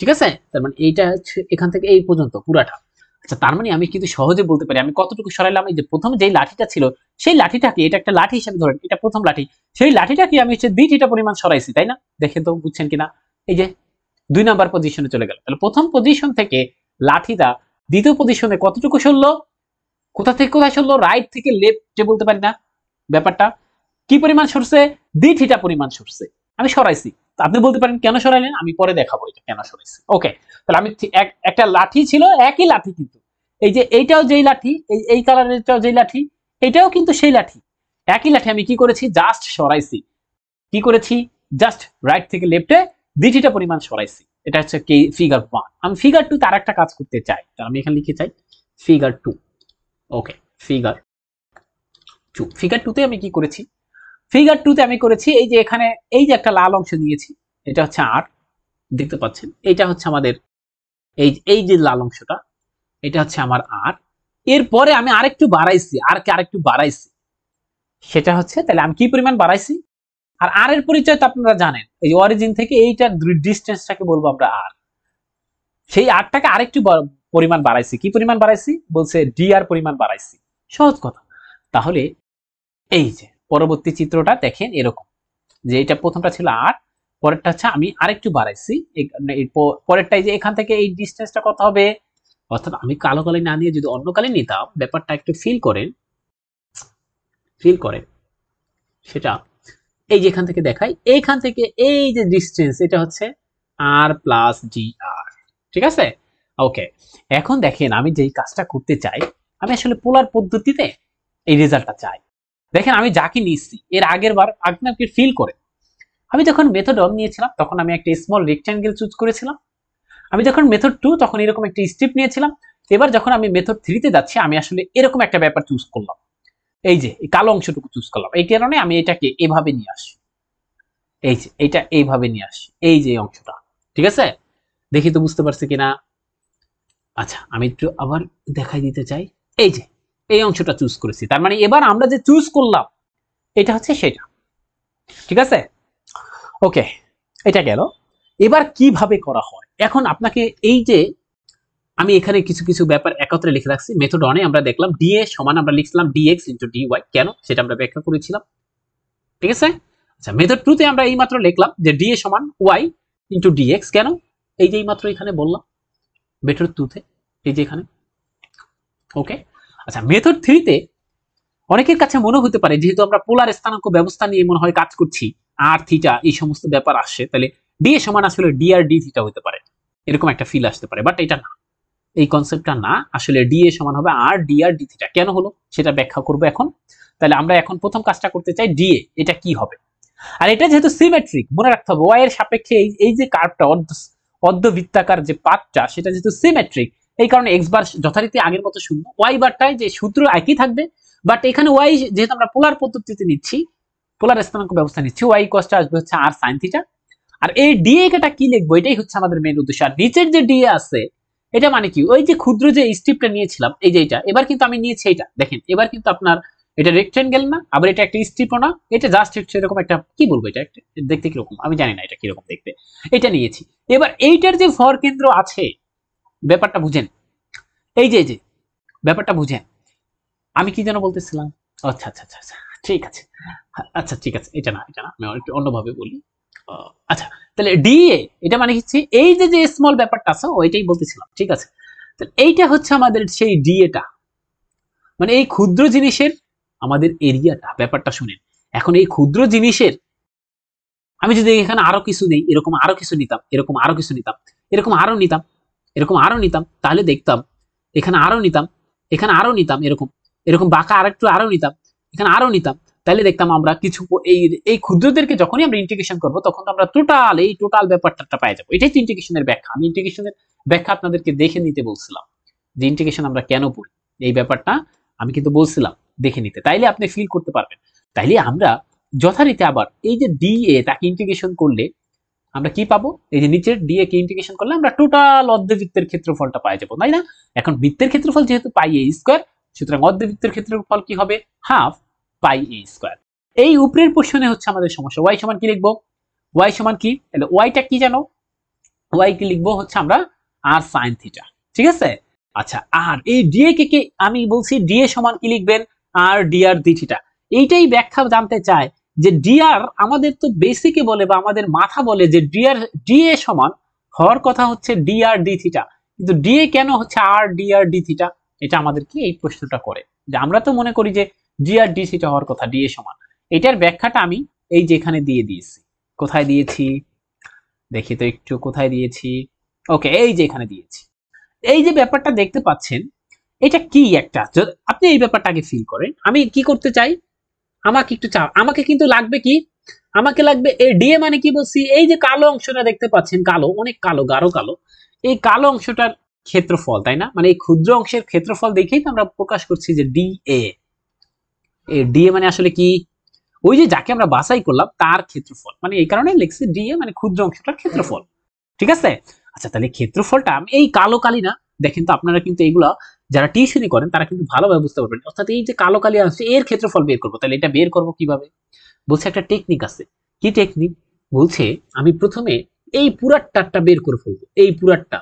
ঠিক আছে, তার মানে এইটা হচ্ছে এখান থেকে এই পর্যন্ত পুরাটা। আচ্ছা তার মানে আমি কিন্তু সহজে বলতে পারি আমি কতটুকু সরাইলাম। এই যে প্রথম যেই লাঠিটা ছিল সেই লাঠিটাকে, এটা একটা লাঠি হিসেবে ধরেন, এটা প্রথম লাঠি, সেই লাঠিটাকে আমি হচ্ছে ডি থিটা পরিমাণ সরাইছি, তাই না? দেখেন তো বুঝছেন কিনা, এই যে 2 নাম্বার পজিশনে চলে গেল। তাহলে প্রথম পজিশন থেকে লাঠিটা দ্বিতীয় পজিশনে কতটুকু সরলো, কোথা থেকে কোথায় সরলো, রাইট থেকে লেফটে বলতে পারি না, ব্যাপারটা কি পরিমাণ সরছে, ডি থিটা পরিমাণ সরছে, আমি সরাইছি। আপনি বলতে পারেন কেন সরাইলেন, আমি পরে দেখাবো এটা কেন সরাইছি। ওকে, তাহলে আমি একটা লাঠি ছিল, একই লাঠি কিন্তু এই যে এইটাও যেই লাঠি, এই কালারেরটাও যেই লাঠি, এটাও কিন্তু সেই লাঠি, একই লাঠি, আমি কি করেছি জাস্ট সরাইছি, কি করেছি জাস্ট রাইট থেকে লেফটে ডি থিটা পরিমাণ সরাইছি। এটা হচ্ছে কি ফিগার 1। আমি ফিগার 2 তার একটা কাজ করতে চাই, তাহলে আমি এখানে লিখে চাই ফিগার 2। ওকে, ফিগার 2, ফিগার 2 তে আমি কি করেছি, ফিগার 2 তে আমি করেছি এই যে এখানে এই যে একটা লাল অংশ নিয়েছি, এটা হচ্ছে আর, দেখতে পাচ্ছেন এটা হচ্ছে আমাদের এই যে লাল অংশটা, এটা হচ্ছে আমার আর, এরপরে আমি আরেকটু বাড়াইছি, আরেকটু বাড়াইছি, সেটা হচ্ছে তাহলে আমি কি পরিমাণ বাড়াইছি, আর আর এর পরিচয় তো আপনারা জানেন, এই অরিজিন থেকে এইটার ডিসটেন্সটাকে বলবো আমরা আর, সেই আরটাকে আরেকটু পরিমাণ বাড়াইছি, কি পরিমাণ বাড়াইছি বলছে ডি আর পরিমাণ বাড়াইছি, সহজ কথা। তাহলে এই যে পরবর্তী চিত্রটা দেখেন এরকম, যে এটা প্রথমটা ছিল আর, পরেরটা হচ্ছে আমি আরেকটু বাড়াইছি, পরেরটাই যে এখান থেকে এই ডিসটেন্সটা কত হবে, অর্থাৎ আমি কালো কালি না নিয়ে যদি অন্য কালি নিতাম, ব্যাপারটা একটু ফিল করেন সেটা এই যে এখান থেকে দেখাই, এইখান থেকে এই যে ডিসটেন্স এটা হচ্ছে আর প্লাস জি আর, ঠিক আছে। ওকে, এখন দেখেন আমি যেই কাজটা করতে চাই, আমি আসলে পোলার পদ্ধতিতে এই রেজাল্টটা চাই। দেখেন আমি যাকে নিচ্ছি এর আগের বার আপনাকে ফিল করে, আমি যখন মেথড 1 নিয়েছিলাম তখন আমি একটা স্মল রেক্ট্যাঙ্গেল চুজ করেছিলাম, আমি যখন মেথড 2 তখন এরকম একটা স্ট্রিপ নিয়েছিলাম, এবার যখন আমি মেথড 3 তে যাচ্ছি আমি আসলে এরকম একটা ব্যাপার চুজ করলাম, এই যে এই কালো অংশটুকু চুজ করলাম, এই কারণে আমি এটাকে এভাবে নিয়ে আসি, এই যে এটা এইভাবে নিয়ে আসি, এই যে অংশটা, ঠিক আছে, দেখি তো বুঝতে পারছি কিনা। আচ্ছা আমি একটু আবার দেখাই দিতে চাই, এই যে এই অংশটা চুজ করেছি, তার মানে এবার আমরা যে চুজ করলাম এটা হচ্ছে সেটা, ঠিক আছে। ওকে, এটা গেল। এবার কিভাবে করা হয়, এখন আপনাকে এই যে আমি এখানে কিছু কিছু ব্যাপার একত্রে লিখে রাখছি। মেথড 1 এ আমরা দেখলাম ডিএ সমান আমরা লিখলাম ডিএক্স ইনটু ডিওয়াই, কেন সেটা আমরা ব্যাখ্যা করেছিলাম, ঠিক আছে। আচ্ছা মেথড 2 তে আমরা এইমাত্র লিখলাম যে ডিএ সমান ওয়াই ইনটু ডিএক্স, কেন এই যে এইমাত্র এখানে বললাম মেথড 2 তে, এই যে এখানে। ওকে, আচ্ছা মেথড 3 তে অনেকের কাছে মনে হতে পারে যেহেতু আমরা পোলার স্থানাঙ্ক ব্যবস্থা নিয়ে মনে হয় কাজ করছি, আর থিটা এই সমস্ত ব্যাপার আসছে, তাহলে ডিএ সমান আসলে ডি আর ডি থিটা হতে পারে, এরকম একটা ফিল আসতে পারে, বাট এটা না, এই কনসেপ্টটা না, আসলে ডিএ সমান হবে আর ডি আর ডি থিটা। কেন হলো সেটা ব্যাখ্যা করব এখন। তাহলে আমরা এখন প্রথম কাজটা করতে চাই ডিএ, এটা কি হবে, আর এটা যেহেতু সিমেট্রিক মনে রাখতে হবে ওয়াই এর সাপেক্ষে এই যে কার্ভটা অর্ধবৃত্তাকার যে পাথটা সেটা যেহেতু সিমেট্রিক, এই কারণে এক্স বার যথারীতি আগের মতো শূন্য, ওয়াই বারটায় যে সূত্র একই থাকবে, বাট এখানে ওয়াই যেহেতু আমরা পোলার পদ্ধতিতে নিচ্ছি, পোলার স্থানাঙ্ক ব্যবস্থা নিচ্ছি, ওয়াই কস্টটা আসবে হচ্ছে আর সাইন থিটা, আর এই ডিএ টা কি লিখবো এটাই হচ্ছে আমাদের মেইন উদ্দেশ্য। আর নিচের যে ডিএ আছে এটা মানে কি, ওই যে ক্ষুদ্র যে স্ট্রিপটা নিয়েছিলাম এই যে এটা, এবার কিন্তু আমি নিয়েছি এটা, দেখেন এবার কিন্তু আপনার এটা রেক্টেঙ্গেল না, আবার এটা একটা স্ট্রিপও না, এটা জাস্ট হচ্ছে এরকম একটা কি বলবো, এটা একটা দেখতে কিরকম আমি জানি না এটা কিরকম দেখতে, এটা নিয়েছি। এবার এইটার যে ভর কেন্দ্র আছে ব্যাপারটা বুঝেন, এই যে ব্যাপারটা বুঝেন, আমি কি যেন বলতেছিলাম, আচ্ছা আচ্ছা আচ্ছা আচ্ছা ঠিক আছে, আচ্ছা ঠিক আছে, এটা না আমি একটু অন্যভাবে বলি। আচ্ছা তাহলে ডিএ এটা মানে হচ্ছে এই যে স্মল ব্যাপারটা আছে ওইটাই বলতেছিলাম, ঠিক আছে। তাহলে এইটা হচ্ছে আমাদের সেই ডিএটা, মানে এই ক্ষুদ্র জিনিসের আমাদের এরিয়াটা, ব্যাপারটা শুনেন। এখন এই ক্ষুদ্র জিনিসের আমি যদি এখানে আরো কিছু নেই, এরকম আরো কিছু নিতাম, এরকম আরো কিছু নিতাম, এরকম আরো নিতাম, এরকম আরো নিতাম, তাহলে দেখতাম এখানে আরো নিতাম, এখানে আরো নিতাম, এরকম এরকম বাঁকা আরেকটু আরো নিতাম, এখানে আরো নিতাম, তাহলে দেখতাম আমরা কিছু এই এই ক্ষুদ্রদেরকে যখনই আমরা ইন্টিগ্রেশন করব তখন তো আমরা টোটাল এই টোটাল ব্যাপারটা পাই যাবো। এটাই তো ইন্টিগ্রেশনের ব্যাখ্যা। আমি ইন্টিগ্রেশনের ব্যাখ্যা আপনাদেরকে দেখে নিতে বলছিলাম, যে ইন্টিগ্রেশন আমরা কেন পড়ি, এই ব্যাপারটা আমি কিন্তু বলছিলাম দেখে নিতে, তাইলে আপনি ফিল করতে পারবেন। তাইলে আমরা যথারীতি আবার এই যে ডি এ তাকে ইন্টিগ্রেশন করলে আমরা কি পাবো, এই যে নিচের ডি এ কে ইন্টিগ্রেশন করলে আমরা টোটাল অর্ধবৃত্তের ক্ষেত্রফলটা পাই যাবো, তাই না? এখন বৃত্তের ক্ষেত্রফল যেহেতু পাই এ স্কয়ার, সুতরাং অর্ধবৃত্তের ক্ষেত্রফল কি হবে, হাফ পাই এ স্কয়ার। এই উপরের পোর্শনে হচ্ছে আমাদের সমস্যা। ওয়াই সমান কি লিখবো, ওয়াই সমান কি, তাহলে ওয়াইটা কি জানো, ওয়াই কি লিখবো হচ্ছে আমরা আর সাইন থিটা, ঠিক আছে? আচ্ছা, আর এই ডিএ কে আমি বলছি ডিএ সমান কি লিখবেন, আর ডিআর ডি থিটা। এইটাই ব্যাখ্যা জানতে চায় যে ডিআর আমাদের তো বেসিকে বলে বা আমাদের মাথা বলে যে ডিএ সমান হওয়ার কথা হচ্ছে ডিআর ডি থিটা, কিন্তু ডিএ কেন হচ্ছে আর ডিআর ডি থিটা, এটা আমাদেরকে এই প্রশ্নটা করে। যে আমরা তো মনে করি যে ডিআর ডি থিটা হওয়ার কথা, ডিএ সমান। এটার ব্যাখ্যাটা আমি এই যে এখানে দিয়ে দিয়েছি। কোথায় দিয়েছি দেখি তো একটু, কোথায় দিয়েছি, ওকে এই যে এখানে দিয়েছি। এই যে ব্যাপারটা দেখতে পাচ্ছেন, এটা কি একটা, আপনি এই ব্যাপারটা আগে ফিল করেন। আমি কি করতে চাই, আমাকে একটু আমাকে কিন্তু লাগবে কি, আমাকে লাগবে এই ডিএ মানে কি বলছি, এই যে কালো অংশটা দেখতে পাচ্ছেন, কালো, অনেক কালো, গাঢ় কালো, এই কালো অংশটার ক্ষেত্রফল, তাই না? মানে এই ক্ষুদ্র অংশের ক্ষেত্রফল দেখেই তো আমরা প্রকাশ করছি যে ডিএ। এই ডিএ মানে আসলে কি, ওই যে যাকে আমরা বাছাই করলাম তার ক্ষেত্রফল, মানে এই কারণে লিখছি ডিএ মানে ক্ষুদ্র অংশটার ক্ষেত্রফল, ঠিক আছে? আচ্ছা, তাহলে ক্ষেত্রফলটা আমি এই কালো কালি না, দেখেন তো আপনারা কিন্তু এইগুলা যারা টিউশনি করেন তারা কিন্তু ভালোভাবে বুঝতে পারবেন। অর্থাৎ এই যে কালো কালি আসছে এর ক্ষেত্রফল বের করবো, তাহলে এটা বের করবো কিভাবে, বলছে একটা টেকনিক আছে। কি টেকনিক বলছে, আমি প্রথমে এই পুরাটা বের করে ফেলবো, এই পুরাটা,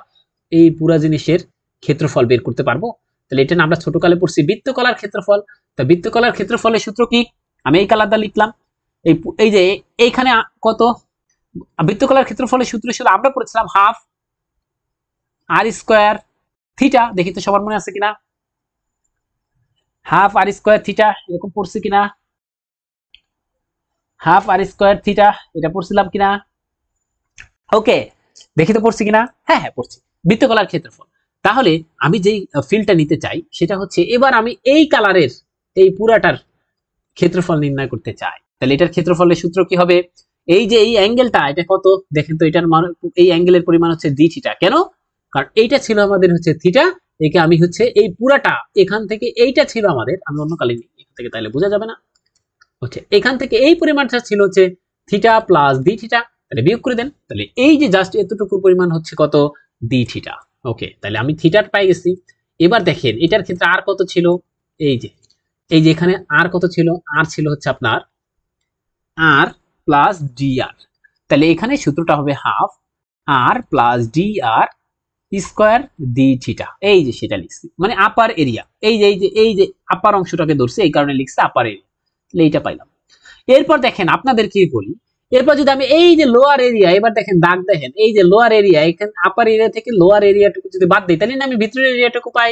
এই পুরা জিনিসের ক্ষেত্রফল বের করতে পারবো। তাহলে এটা না আমরা ছোটকালে পড়ছি বৃত্তকলার ক্ষেত্রফল। তা বৃত্তকলার ক্ষেত্রফলের সূত্র কি, আমি এই কালারটা লিখলাম, এই যে এইখানে কত, বৃত্তকলার ক্ষেত্রফলের সূত্র ছিল আমরা পড়েছিলাম হাফ আর স্কয়ার থিটা, দেখি তো সবার মনে আছে কিনা, হাফ আর স্কয়ার থিটা, এরকম পড়ছি কিনা, হাফ আর স্কয়ার থিটা, এটা পড়ছিলাম কিনা, ওকে দেখি তো পড়ছি কিনা, হ্যাঁ হ্যাঁ পড়ছি, বৃত্তকলার ক্ষেত্রফল। তাহলে আমি যেই ফিল্ডটা নিতে চাই সেটা হচ্ছে, এবার আমি এই কালারের এই পুরাটার ক্ষেত্রফল নির্ণয় করতে চাই। তাহলে এটার ক্ষেত্রফলের সূত্র কি হবে, এই যে এই অ্যাঙ্গেলটা এটা কত দেখেন তো, এটার মান, এই অ্যাঙ্গেলের পরিমাণ হচ্ছে ডি থিটা। কেন, কারণ এইটা ছিল আমাদের হচ্ছে থিটা, একে আমি হচ্ছে এই পুরাটা এখান থেকে, এইটা ছিল আমাদের, আমি অন্য কালে এখান থেকে, তাহলে বোঝা যাবে না, হচ্ছে এখান থেকে এই পরিমাণটা ছিল হচ্ছে থিটা প্লাস ডি থিটা, তাহলে বিয়োগ করে দেন, তাহলে এই যে জাস্ট এতটুকুর পরিমাণ হচ্ছে কত, ডি থিটা। ওকে, তাহলে আমি থিটার পাই গেছি। এবার দেখেন এটার ক্ষেত্রে আর কত ছিল, এই যে এখানে আর কত ছিল, আর ছিল হচ্ছে আপনার আর প্লাস ডি আর, তাহলে এখানে সূত্রটা হবে হাফ আর প্লাস ডি আর স্কয়ার ডি থিটা, এই যে সেটা লিখছি, মানে আপার এরিয়া, এই যে আপার অংশটাকে ধরছি এই কারণে লিখছি আপার এরিয়া, তাহলে এইটা পাইলাম। এরপর দেখেন আপনাদেরকে বলি, এরপর যদি আমি এই যে লোয়ার এরিয়া, এবার দেখেন দাগ দেখেন, এই যে লোয়ার এরিয়া, এখানে আপার এরিয়া থেকে লোয়ার এরিয়াটুকু যদি বাদ দিই, তাহলে না আমি ভিতরের এরিয়াটুকু পাই,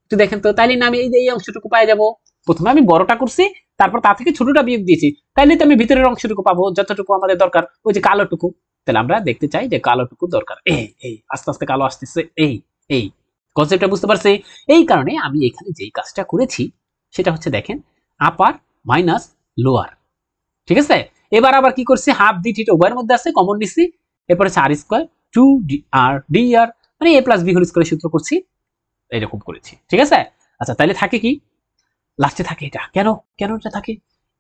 একটু দেখেন তো, তাইলে না আমি এই যে এই অংশটুকু পাই যাব। প্রথমে আমি বড়টা করছি, তারপর তা থেকে ছোটটা বিয়োগ দিয়েছি, তাইলে তো আমি ভিতরের অংশটুকু পাবো, যতটুকু আমাদের দরকার, ওই যে কালোটুকু। তাহলে আমরা দেখতে চাই যে কালোটুকু দরকার, এই আস্তে আস্তে কালো আসতেছে, এই কনসেপ্টটা বুঝতে পারছি। এই কারণে আমি এখানে যেই কাজটা করেছি সেটা হচ্ছে দেখেন আপার মাইনাস লোয়ার, ঠিক আছে? এবার আবার কি করছি, হাফ ডি থিটা উভয়ের মধ্যে আছে, কমন নিচ্ছি, এরপর হচ্ছে আর স্কয়ার 2 আর ডি আর, মানে এ প্লাস বি হোল স্কয়ারের সূত্র করছি, এরকম করেছি, ঠিক আছে? আচ্ছা, তাহলে থাকে কি, লাস্টে থাকে এটা, কেন কেন এটা থাকে,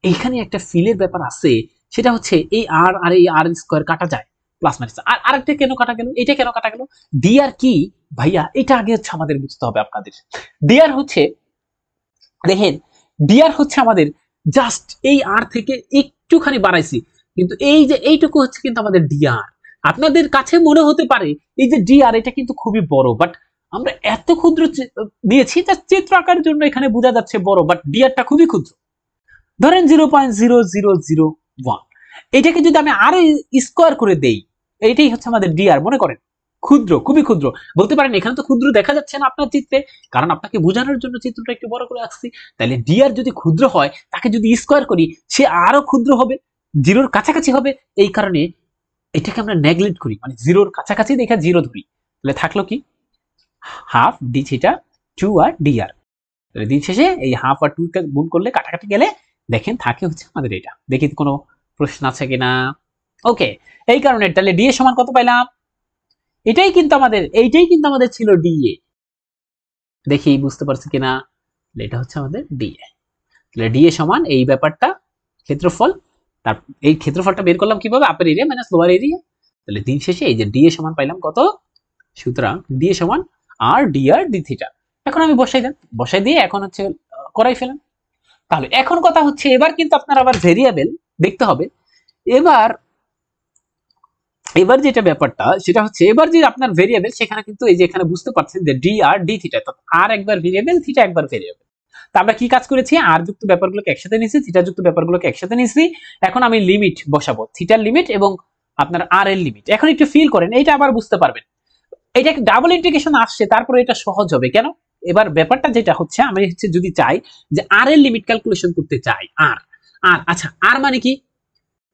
এইখানে একটা ফিলের ব্যাপার আছে, সেটা হচ্ছে এই আর আর এই আর স্কয়ার কাটা যায়, প্লাস মাইনাস, আর আরেকটা কেন কাটা গেল, এটা কেন কাটা গেল, ডি আর কি ভাইয়া, এটা আগে হচ্ছে আমাদের বুঝতে হবে আপনাদের। ডি আর হচ্ছে, দেখেন ডি আর হচ্ছে আমাদের জাস্ট এই আর থেকে একটুখানি বাড়াইছি, কিন্তু এই যে এইটুকু হচ্ছে কিন্তু আমাদের ডি আর। আপনাদের কাছে মনে হতে পারে এই যে ডি আর এটা কিন্তু খুবই বড়, বাট আমরা এত ক্ষুদ্র দিয়েছি যা চিত্র আকারের জন্য এখানে বোঝা যাচ্ছে বড়, বাট ডিআরটা খুবই ক্ষুদ্র, ধরেন 0.0001। এটাকে যদি আমি আরো স্কোয়ার করে দেই, এইটাই হচ্ছে আমাদের ডিআর মনে করেন, ক্ষুদ্র, খুবই ক্ষুদ্র। বলতে পারেন এখানে তো ক্ষুদ্র দেখা যাচ্ছে না আপনার চিত্রে, কারণ আপনাকে বোঝানোর জন্য চিত্রটা একটু বড় করে আঁকছি। তাহলে dr যদি ক্ষুদ্র হয়, তাকে যদি স্কয়ার করি, সে আরো ক্ষুদ্র হবে, জিরোর কাছাকাছি হবে। এই কারণে এটাকে আমরা নেগলেক্ট করি, মানে জিরোর কাছাকাছি দেখে জিরো ধরি। তাহলে থাকলো কি, হাফ ডি থিটা 2 আর dr। তাহলে দিন শেষে এই হাফ আর 2 কে গুণ করলে কাটাকাটি গেলে দেখেন থাকে হচ্ছে আমাদের এটা। দেখি কোনো প্রশ্ন আছে কিনা। ওকে, এই কারণে তাহলে ডি এর সমান কত পাইলাম, এইটাই কিন্তু আমাদের ছিল ডি এ। দেখি বুঝতে পারছি কিনা। এটা হচ্ছে আমাদের ডি এ। তাহলে ডি এ সমান এই ব্যাপারটা ক্ষেত্রফল, তার এই ক্ষেত্রফলটা বের করলাম কিভাবে, আপার এরিয়া মাইনাস লোয়ার এরিয়া। তাহলে দিন শেষে এই যে ডি এ সমান পাইলাম কত, সুতরাং ডি এ সমান আর ডি আর ডি থিটা। এখন আমি বসাই দিয়ে এখন হচ্ছে করাই ফেলাম। তাহলে এখন কথা হচ্ছে, এবার কিন্তু আপনার আবার ভেরিয়েবল দেখতে হবে। এবার যেটা ব্যাপারটা সেটা হচ্ছে, এবার যে আপনার ভেরিয়েবল সেখানে কিন্তু এই যে এখানে বুঝতে পারছেন যে ডি আর ডি থিটা, আর একবার ভেরিয়েবল, থিটা একবার ভেরিয়েবল। তা আমরা কি কাজ করেছি, আর যুক্ত ব্যাপারগুলোকে একসাথে নিয়েছি, থিটা যুক্ত ব্যাপারগুলোকে একসাথে নিয়েছি। এখন আমি লিমিট বসাবো, থিটার লিমিট এবং আপনার আর এর লিমিট। এখন একটু ফিল করেন, এইটা আবার বুঝতে পারবেন। এটা ডাবল ইন্টিগ্রেশন আসছে, তারপরে এটা সহজ হবে কেন। এবার ব্যাপারটা যেটা হচ্ছে, আমি হচ্ছে যদি চাই যে আর এর লিমিট ক্যালকুলেশন করতে চাই, আর আর আচ্ছা, আর মানে কি,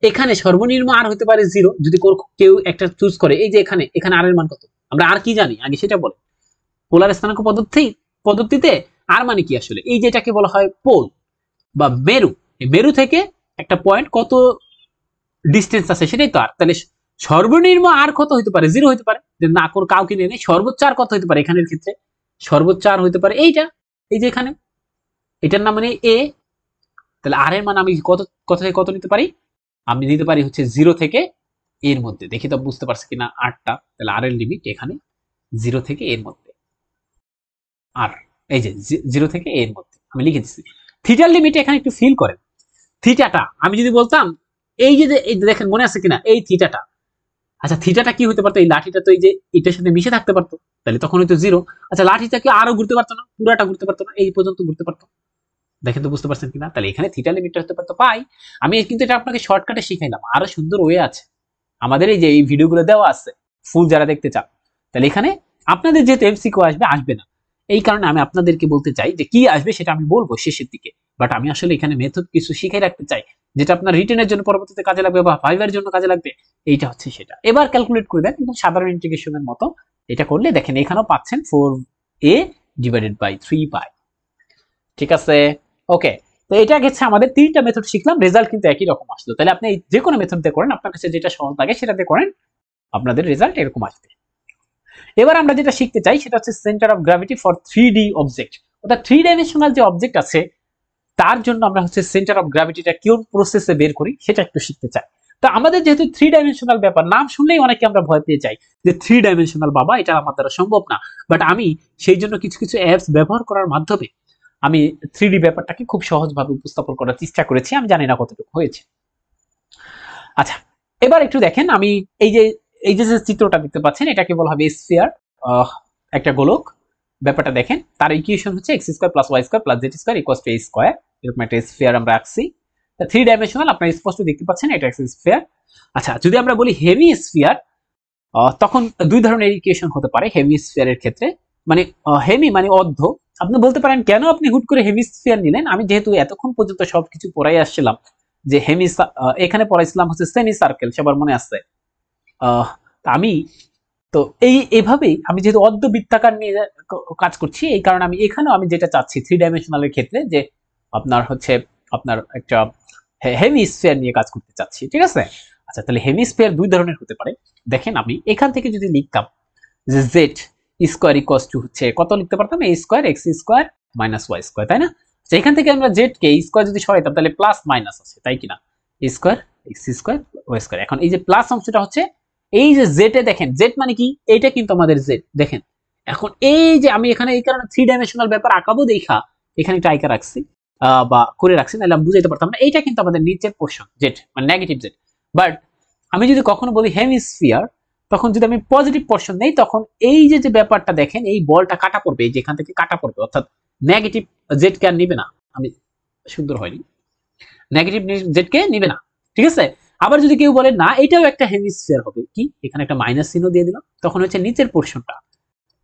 এখানে সর্বনিম্ন আর হতে পারে 0, যদি কেউ একটা চুজ করে। এই যে এখানে এখানে আর এর মান কত, আমরা আর কি জানি আগে সেটা বলে। পোলার স্থানাঙ্ক পদ্ধতিতে আর মানে কি আসলে, এই যেটাকে বলা হয় পোল বা মেরু, এই মেরু থেকে একটা পয়েন্ট কত ডিস্টেন্স আছে সেটাই তো আর। তাহলে সর্বনিম্ন আর কত হতে পারে, 0 হতে পারে, যে না কাউকে নিয়ে নেই। সর্বোচ্চ আর কত হতে পারে, এখানের ক্ষেত্রে সর্বোচ্চ আর হতে পারে এইটা, এই যে এখানে এটার নাম মানে এ। তাহলে আর এর মান আমি কত থেকে কত নিতে পারি, আমি নিতে পারি হচ্ছে 0 থেকে এর মধ্যে। দেখি তো বুঝতে পারছি কিনা আরটা। তাহলে আর এর লিমিট এখানে 0 থেকে এর মধ্যে, আর এই যে 0 থেকে এর মধ্যে আমি লিখে দিচ্ছি। থিটার লিমিট এখানে একটু ফিল করেন। থিটাটা আমি যদি বলতাম এই যে এই দেখেন মনে আছে কিনা এই থিটাটা, আচ্ছা থিটাটা কি হতে পারতো, এই লাঠিটা তো এই যে এটার সাথে মিশে থাকতে পারতো, তাহলে তখন হয়তো 0। আচ্ছা লাঠিটা কি আরো ঘুরতে পারতো না, পুরাটা ঘুরতে পারতো না, এই পর্যন্ত ঘুরতে পারতো। দেখেন তো বুঝতে পারছেন কিনা। তাহলে এখানে থিটা লিমিটটা হতে পারতো পাই। আমি কিন্তু এটা আপনাকে শর্টকাটে শিখাইলাম, আরো সুন্দর ওয়ে আছে আমাদের এই যে এই ভিডিওগুলো দেওয়া আছে ফুল যারা দেখতে চান। তাহলে এখানে আপনাদের যেহেতু এমসিকিউ আসবে না, এই কারণে আমি আপনাদেরকে বলতে চাই যে কি আসবে সেটা আমি বলবো শেষের দিকে। বাট আমি আসলে এখানে মেথড কিছু শিখাই রাখতে চাই, যেটা আপনার রিটেনের জন্য পরবর্তীতে কাজে লাগবে বা ভাইভার জন্য কাজে লাগবে। এইটা হচ্ছে সেটা। এবার ক্যালকুলেট করে দেন কিন্তু সাধারণ ইন্টিগ্রেশনের মতো। এটা করলে দেখেন এখানেও পাচ্ছেন 4a ডিভাইডেড বাই 3 পাই। ঠিক আছে, ওকে। তো এটা গেছে আমাদের 3টা মেথড শিখলাম, রেজাল্ট কিন্তু একই রকম আসলো। তাহলে আপনি যে কোনো মেথড দিয়ে করেন, আপনার কাছে যেটা সহজ লাগে সেটাতে করেন, আপনাদের রেজাল্ট এরকম আসবে। এবার আমরা যেটা শিখতে চাই সেটা হচ্ছে centre of gravity for 3D object, অর্থাৎ 3 ডাইমেনশনাল যে অবজেক্ট আছে তার জন্য আমরা হচ্ছে সেন্টার অফ গ্র্যাভিটিটা কোন প্রসেসে বের করি সেটা একটু শিখতে চাই। তো আমাদের যেহেতু 3 ডাইমেনশনাল ব্যাপার, নাম শুনলেই অনেকে আমরা ভয় পেয়ে যাই যে 3 ডাইমেনশনাল বাবা, এটা আমার দ্বারা সম্ভব না। বাট আমি সেই জন্য কিছু কিছু অ্যাপস ব্যবহার করার মাধ্যমে আমি 3D ব্যাপারটাকে খুব সহজভাবে উপস্থাপন করার চেষ্টা করেছি। আমি জানি না কতটুকু হয়েছে। আচ্ছা, এবার একটু দেখেন, আমি এই যে চিত্রটা দেখতে পাচ্ছেন এটাকে বলা হবে স্ফিয়ার, একটা গোলক। ব্যাপারটা দেখেন, তার ইকুয়েশন হচ্ছে x square plus y square plus z square equals two a square. এরকম একটা স্ফিয়ার আমরা আঁকছি, 3 ডাইমেনশনাল, আপনারা স্পষ্ট দেখতে পাচ্ছেন এটা একটা স্ফিয়ার। আচ্ছা, যদি আমরা বলি হেমি স্ফিয়ার, তখন দুই ধরনের ইকুয়েশন হতে পারে হেমি স্ফিয়ারের ক্ষেত্রে। মানে হেমি মানে অর্ধ। আপনি বলতে পারেন কেন আপনি হুট করে হেমি স্ফিয়ার নিলেন। আমি যেহেতু এতক্ষণ পর্যন্ত সবকিছু পড়াই আসছিলাম, যে এখানে পড়াইছিলাম হচ্ছে সেমি সার্কেল, সবার মনে আছে। আমি তো এইভাবেই আমি যেহেতু অর্ধবৃত্তাকার নিয়ে কাজ করছি, এই কারণে আমি এখানেও আমি যেটা চাচ্ছি 3 ডাইমেনশনালের ক্ষেত্রে, যে আপনার হচ্ছে আপনার একটা হেমিস্ফিয়ার নিয়ে কাজ করতে চাচ্ছি। ঠিক আছে, আচ্ছা তাহলে হেমিস্ফিয়ার দুই ধরনের হতে পারে। দেখেন আমি এখান থেকে যদি লিখতাম যে জেড স্কোয়ার ইকুয়ালস টু হচ্ছে কত, লিখতে পারতাম a square x square minus y square, তাই না? এখান থেকে আমরা জেড কে স্কোয়ার যদি সরাইতাম তাহলে প্লাস মাইনাস আছে, তাই কিনা, a square x square y square. এখন এই যে প্লাস অংশটা হচ্ছে এই যে জেড এ, দেখেন জেড মানে কি, এইটা কিন্তু আমাদের জেড। দেখেন এখন এই যে আমি এখানে এই কারণে 3 ডাইমেনশনাল ব্যাপার আঁকাবো দেখা এখানে একটা আইকা রাখছি বা করে রাখছি, নাহলে আমি বুঝাইতে পারতাম না। এইটা কিন্তু আমাদের নিচের পোর্শন জেড, মানে নেগেটিভ জেড। বাট আমি যদি কখনো বলি হেমিস্ফিয়ার, তখন যদি আমি পজিটিভ পোর্শন নেই, তখন এই যে ব্যাপারটা দেখেন, এই বলটা কাটা পড়বে, এই যে এখান থেকে কাটা পড়বে, অর্থাৎ নেগেটিভ জেড কে আর নিবে না। আমি সুন্দর হয়নি, নেগেটিভ জেড কে নিবে না। ঠিক আছে, আবার যদি কেউ বলে না এটাও একটা হেমিস্ফিয়ার হবে, কি এখানে একটা মাইনাস চিহ্ন দিয়ে দিলাম, তখন হচ্ছে নিচের পোর্শনটা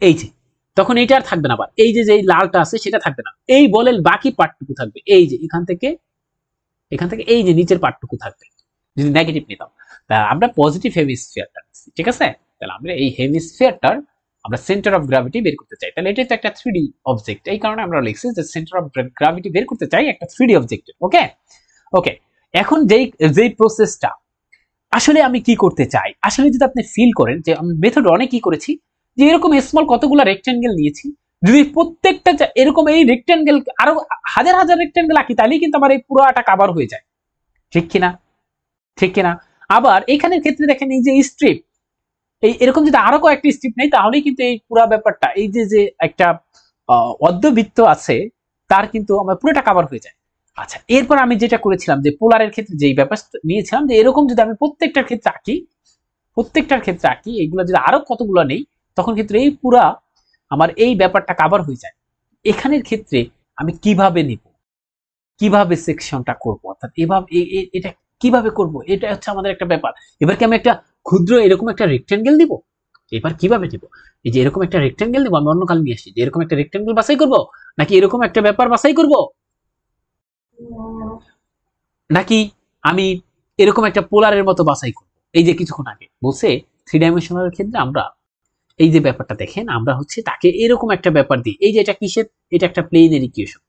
এই যে, তখন এইটা আর থাকবে না, আবার এই যে যে লালটা আছে সেটা থাকবে না, এই বলের বাকি পার্টটুকু থাকবে, এই যে এখান থেকে এই যে নিচের পার্টটুকু থাকবে যদি নেগেটিভ নিতাম। তা আমরা পজিটিভ হেমিস্ফিয়ারটা নিচ্ছি, ঠিক আছে। তাহলে আমরা এই হেমিস্ফিয়ারটার আমরা সেন্টার অফ গ্র্যাভিটি বের করতে চাই, তাহলে এটা তো একটা 3D অবজেক্ট, এই কারণে আমরা লিখছি যে সেন্টার অফ গ্র্যাভিটি বের করতে চাই একটা 3D অবজেক্ট। ওকে ওকে, এখন যেই প্রসেসটা আসলে আমি কি করতে চাই, আসলে যদি আপনি ফিল করেন যে আমি মেথড অনেক কি করেছি, যে এরকম স্মল কতগুলো রেক্টেঙ্গেল নিয়েছি, যদি প্রত্যেকটা এরকম এই রেক্টেঙ্গেল আরো হাজার হাজার রেক্টেঙ্গেল আঁকি, তাহলেই কিন্তু আমার এই পুরোটা কভার হয়ে যায়, ঠিক কিনা, ঠিক কিনা। আবার এখানের ক্ষেত্রে দেখেন এই যে স্ট্রিপ, এই এরকম যদি আরো কয়েকটি স্ট্রিপ নেই, তাহলেই কিন্তু এই পুরো ব্যাপারটা এই যে যে একটা অর্ধবৃত্ত আছে তার কিন্তু আমার পুরোটা কভার হয়ে যায়। আচ্ছা, এরপর আমি যেটা করেছিলাম যে পোলারের ক্ষেত্রে যেই ব্যাপারটা নিয়েছিলাম, যে এরকম যদি আমি প্রত্যেকটার ক্ষেত্রে আঁকি, এইগুলো যদি আরো কতগুলো নেই, তখন কিন্তু এই পুরা আমার এই ব্যাপারটা কভার হয়ে যায়। এখানের ক্ষেত্রে আমি কিভাবে নিব, কিভাবে সেকশনটা করব, অর্থাৎ এভাবে এটা কিভাবে করব, এটা হচ্ছে আমাদের একটা ব্যাপার। এবার কি আমি একটা ক্ষুদ্র এরকম একটা রেক্টেঙ্গেল দিব, এবার কিভাবে দিব, এই যে এরকম একটা রেক্টেঙ্গেল দিব, আমি অন্য কাল নিয়ে আসি, যে এরকম একটা রেক্টেঙ্গেল বাছাই করব, নাকি এরকম একটা ব্যাপার বাছাই করব, নাকি আমি এরকম একটা পোলারের মতো বাছাই করব। এই যে কিছুক্ষণ আগে বলছে 3 ডাইমেনশনাল ক্ষেত্রে আমরা এই যে ব্যাপারটা দেখেন, আমরা হচ্ছে তাকে এরকম একটা ব্যাপার দিই, এই যে এটা কিসের, এটা একটা প্লেনের ইকুয়েশন,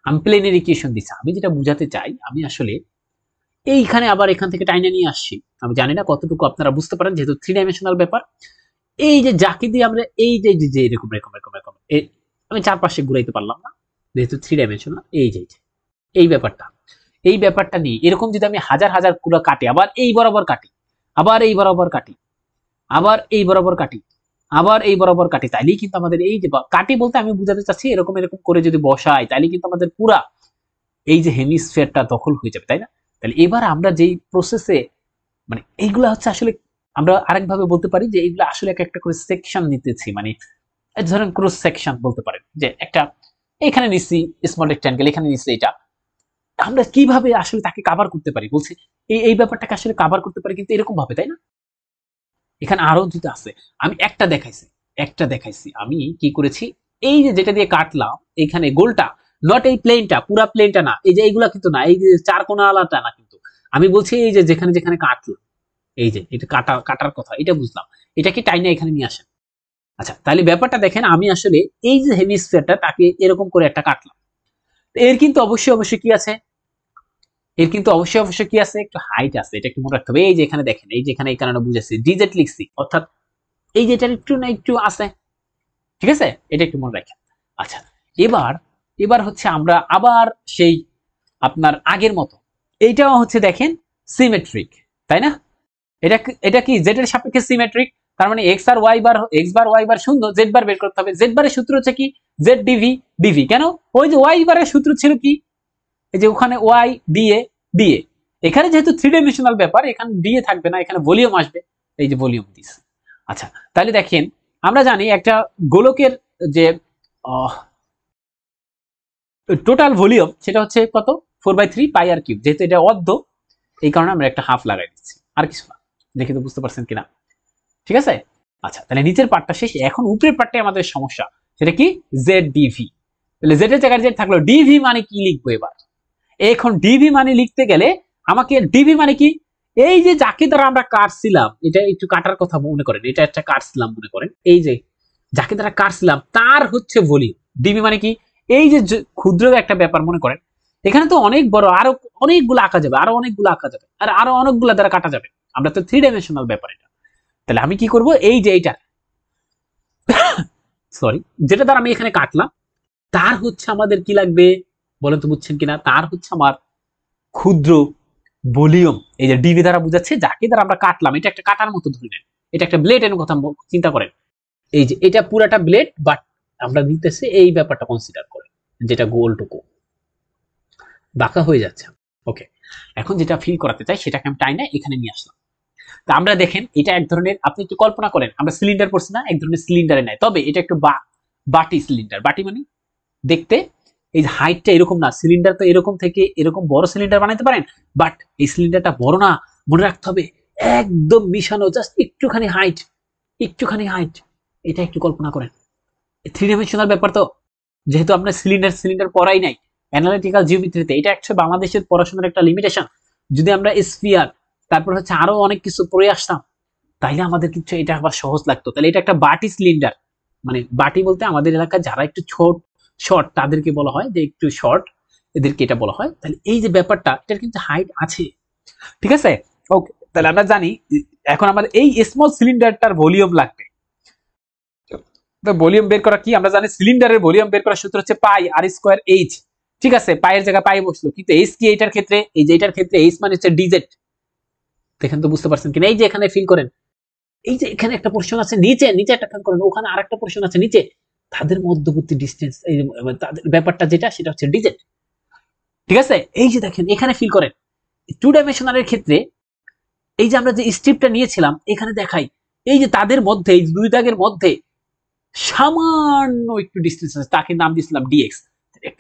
আমি প্লেনের ইকুয়েশন দিচ্ছি। আমি যেটা বুঝাতে চাই, আমি আসলে এইখানে আবার এখান থেকে টাইনে নিয়ে আসছি, আমি জানি না কতটুকু আপনারা বুঝতে পারেন, যেহেতু 3 ডাইমেনশনাল ব্যাপার। এই যে যাকে দিয়ে আমরা এই যে যে এরকম এরকম এরকম এরকম আমি চারপাশে ঘুরাইতে পারলাম না, যেহেতু 3 ডাইমেনশনাল, এই যে এই ব্যাপারটা নিয়ে এরকম যদি আমি হাজার হাজার কুড়া কাটি, আবার এই বরাবর কাটি, আবার এই বরাবর কাটি, আবার এই বরাবর কাটি, আবার এই বরাবর কাটি, তাইলেই কিন্তু আমাদের এই যে কাটি বলতে আমি বুঝাতে চাচ্ছি এরকম এরকম করে যদি বসাই, তাইলে কিন্তু আমাদের পুরা এই যে হেমিস্ফিয়ারটা দখল হয়ে যাবে, তাই না। তাহলে এবার আমরা যেই প্রসেসে মানে এইগুলা হচ্ছে আসলে আমরা আরেকভাবে বলতে পারি যে এইগুলা আসলে এক একটা করে সেকশন নিতেছি, মানে ধরেন ক্রস সেকশন বলতে পারেন, যে একটা এখানে নিচ্ছি স্মল রেক্ট্যাঙ্গেল, এখানে নিচ্ছি এটা, আমরা কিভাবে আসলে তাকে কভার করতে পারি, বলছি এই ব্যাপারটাকে আসলে কভার করতে পারি কিন্তু এরকম ভাবে, তাই না। এখানে আরো যেটা আছে, আমি একটা দেখাইছি আমি কি করেছি, এই যে যেটা দিয়ে কাটলাম এখানে গোলটা, নট এই প্লেনটা, পুরা প্লেনটা না, এই যে এইগুলা কিন্তু না, এই যে চার কোনা আলাটা না, কিন্তু আমি বলছি এই যে যেখানে যেখানে কাটলাম, এই যে এটা কাটার কথা, এটা বুঝলাম, এটা কি টাইনা এখানে নিয়ে আসেন। আচ্ছা, তাহলে ব্যাপারটা দেখেন, আমি আসলে এই যে হেমিস্ফিয়ারটা তাকে এরকম করে একটা কাটলাম, এর কিন্তু অবশ্যই কি আছে, কি আছে, একটু হাইট আছে, এটা একটু মনে রাখতে হবে। এই যে এখানে দেখেন, এই যে এখানে এই কারণে বুঝেছি ডিজেট লিখছি, অর্থাৎ এই যে এটার একটু না একটু আছে, ঠিক আছে, এটা একটু মনে রাখেন। আচ্ছা, এবার হচ্ছে আমরা আবার সেই আপনার আগের মতো, এইটাও হচ্ছে দেখেন সিমেট্রিক, তাই না। এটা এটা কি জেড এর সাপেক্ষে সিমেট্রিক, তার মানে এক্স আর y bar, x bar y bar শূন্য, জেড বার বের করতে হবে। জেড বারের সূত্র হচ্ছে কি, জেড ডিভি ডিভি, কেন, ওই যে ওয়াই বারের সূত্র ছিল কি, এই যে ওখানে ওয়াই ডিএ ডিএ, এখানে যেহেতু 3 ডাইমেনশনাল ব্যাপার, এখানে ডিএ থাকবে না, এখানে ভলিউম আসবে, এই যে ভলিউম দিস। আচ্ছা, তাহলে দেখেন আমরা জানি একটা গোলকের যে টোটাল ভলিউম সেটা হচ্ছে কত, 4/3 পাই আর কিউব, যেহেতু এটা অর্ধ এই কারণে আমরা একটা হাফ লাগাই দিচ্ছি, আর কিছু না। দেখে তো বুঝতে পারছেন কিনা, ঠিক আছে। আচ্ছা, তাহলে নিচের পার্টটা শেষ, এখন উপরের পার্টটাই আমাদের সমস্যা, সেটা কি, জেড ডিভি। তাহলে জেড এর জায়গায় জেড থাকলো, ডিভি মানে কি লিখবো এবার, এখন ডিভি মানে লিখতে গেলে আমাকে ডিভি মানে কি, এই যে যাকে দ্বারা আমরা কাটছিলাম, এটা একটু কাটার কথা মনে করেন, এটা একটা কাটছিলাম মনে করেন, এই যে যাকে দ্বারা কাটছিলাম তার হচ্ছে ভলিউম। ডিবি মানে কি, এই যে ক্ষুদ্র একটা ব্যাপার মনে করেন, এখানে তো অনেক বড়, আরো অনেকগুলো আঁকা যাবে, আরো অনেকগুলো আঁকা যাবে, আর আরো অনেকগুলো দ্বারা কাটা যাবে, আমরা তো 3 ডাইমেনশনাল ব্যাপার এটা। তাহলে আমি কি করব, এই যে এইটা সরি যেটা দ্বারা আমি এখানে কাটলাম, তার হচ্ছে আমাদের কি লাগবে বলেন তো, বুঝছেন কিনা, তার হচ্ছে আমার ক্ষুদ্র ভলিউম। এই যে ডিবি দ্বারা বুঝাচ্ছে যাকে দ্বারা আমরা কাটলাম, এটা একটা কাটার মতো ধরে নেন, এটা একটা ব্লেড এর কথা চিন্তা করেন, এই যে এটা পুরাটা ব্লেড, বাট আমরা নিতেছি এই ব্যাপারটা কনসিডার করে, যেটা গোলটুকু বাঁকা হয়ে যাচ্ছে। ওকে, এখন যেটা ফিল করাতে চাই সেটাকে আমি টাইনা এখানে নিয়ে আসলাম। তা আমরা দেখেন এটা এক ধরনের, আপনি একটু কল্পনা করেন আমরা সিলিন্ডার পড়ছি না, এক ধরনের সিলিন্ডারে নেয়, তবে এটা একটু বাটি সিলিন্ডার, বাটি মানে দেখতে এই যে হাইটটা এরকম না, সিলিন্ডার তো এরকম থেকে এরকম বড় সিলিন্ডার বানাইতে পারেন, বাট এই সিলিন্ডারটা বড় না, মনে রাখতে হবে একদম মিশানো, জাস্ট একটুখানি হাইট, এটা একটু কল্পনা করেন। থ্রি ডাইমেনশনাল ব্যাপার তো, যেহেতু আপনার সিলিন্ডার পড়াই নাই অ্যানালিটিক্যাল জিওমেট্রিতে, এটা অ্যাকচুয়ালি বাংলাদেশের পড়াশোনার একটা লিমিটেশন। যদি আমরা স্ফিয়ার তারপর হচ্ছে আরো অনেক কিছু পড়ে আসতাম তাইলে আমাদের কিছু এটা আবার সহজ লাগতো। তাহলে এটা একটা বাটি সিলিন্ডার, মানে বাটি বলতে আমাদের এলাকায় যারা একটু শর্ট তাদেরকে বলা হয় যে একটু শর্ট, এদেরকে এটা বলা হয়। তাহলে এই যে ব্যাপারটা, এটার কিন্তু হাইট আছে, ঠিক আছে। ওকে, তাহলে আমরা জানি এখন আমাদের এই স্মল সিলিন্ডারটার ভলিউম লাগবে। তো ভলিউম বের করা কি, আমরা জানি সিলিন্ডারের ভলিউম বের করার সূত্র হচ্ছে পাই আর স্কয়ার এইচ। ঠিক আছে, পাইয়ের জায়গায় পাই বসলো, কিন্তু এইচ কি এটার ক্ষেত্রে? এই যে এটার ক্ষেত্রে এইচ মানে হচ্ছে ডিজেড। দেখেন তো বুঝতে পারছেন কিনা? এই যে এখানে ফিল করেন, এই যে এখানে একটা পোরশন আছে নিচে একটা খেয়াল করেন, ওখানে আরেকটা পোরশন আছে নিচে, তাদের মধ্যবর্তী ডিসটেন্স, এই তাদের ব্যাপারটা যেটা সেটা হচ্ছে ডিজেড। ঠিক আছে, এই যে দেখেন এখানে ফিল করেন টু ডাইমেনশনালের ক্ষেত্রে এই যে আমরা যে স্ট্রিপটা নিয়েছিলাম এখানে দেখাই, এই যে তাদের মধ্যে এই দুই দাগের মধ্যে সামান্য একটু ডিসটেন্স আছে, তাকে নাম দিয়েছিলাম ডিএক্স।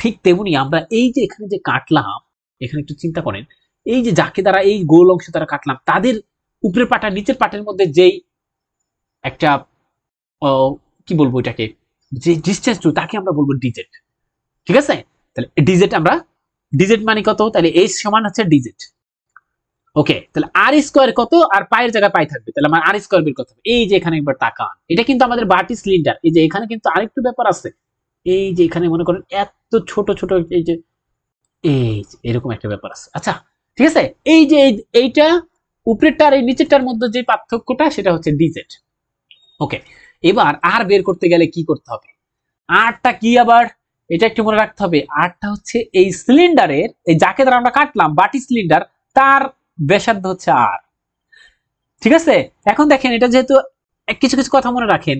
ঠিক তেমনি আমরা এই যে এখানে যে কাটলাম, এখানে একটু চিন্তা করেন, এই যে যাকে দ্বারা এই গোল অংশ দ্বারা কাটলাম, তাদের উপরের পাটা নিচের পাটের মধ্যে যেই একটা কি বলবো এটাকে, যে ডিসটেন্স টু, তাকে আমরা বলবো ডিজেট। ঠিক আছে, তাহলে ডিজেট আমরা, ডিজেট মানে কত, তাহলে এইচ সমান হচ্ছে ডিজেট। ওকে, তাহলে আর স্কয়ার কত, আর পায়ের জায়গায় পাই থাকবে, তাহলে আমার আর স্কয়ার বের করতে হবে। এই যে এখানে একবার তাকান, এটা কিন্তু আমাদের বাটি সিলিন্ডার। এই যে এখানে কিন্তু আরেকটু ব্যাপার আছে, এই যে এখানে মনে করেন এত ছোট ছোট এই যে এরকম একটা ব্যাপার আছে। আচ্ছা ঠিক আছে, এই যে এইটা উপরেরটা আর এই নিচেরটার মধ্যে যে পার্থক্যটা সেটা হচ্ছে ডিজেট। ওকে, এবার আর বের করতে গেলে কি করতে হবে, আরটা কি আবার, এটা একটু মনে রাখতে হবে। আরটা হচ্ছে এই সিলিন্ডারের, এই যাকে দ্বারা আমরা কাটলাম বাটি সিলিন্ডার, তার ব্যাসার্ধ হচ্ছে আর। ঠিক আছে, এখন দেখেন এটা যেহেতু কিছু কিছু কথা মনে রাখেন,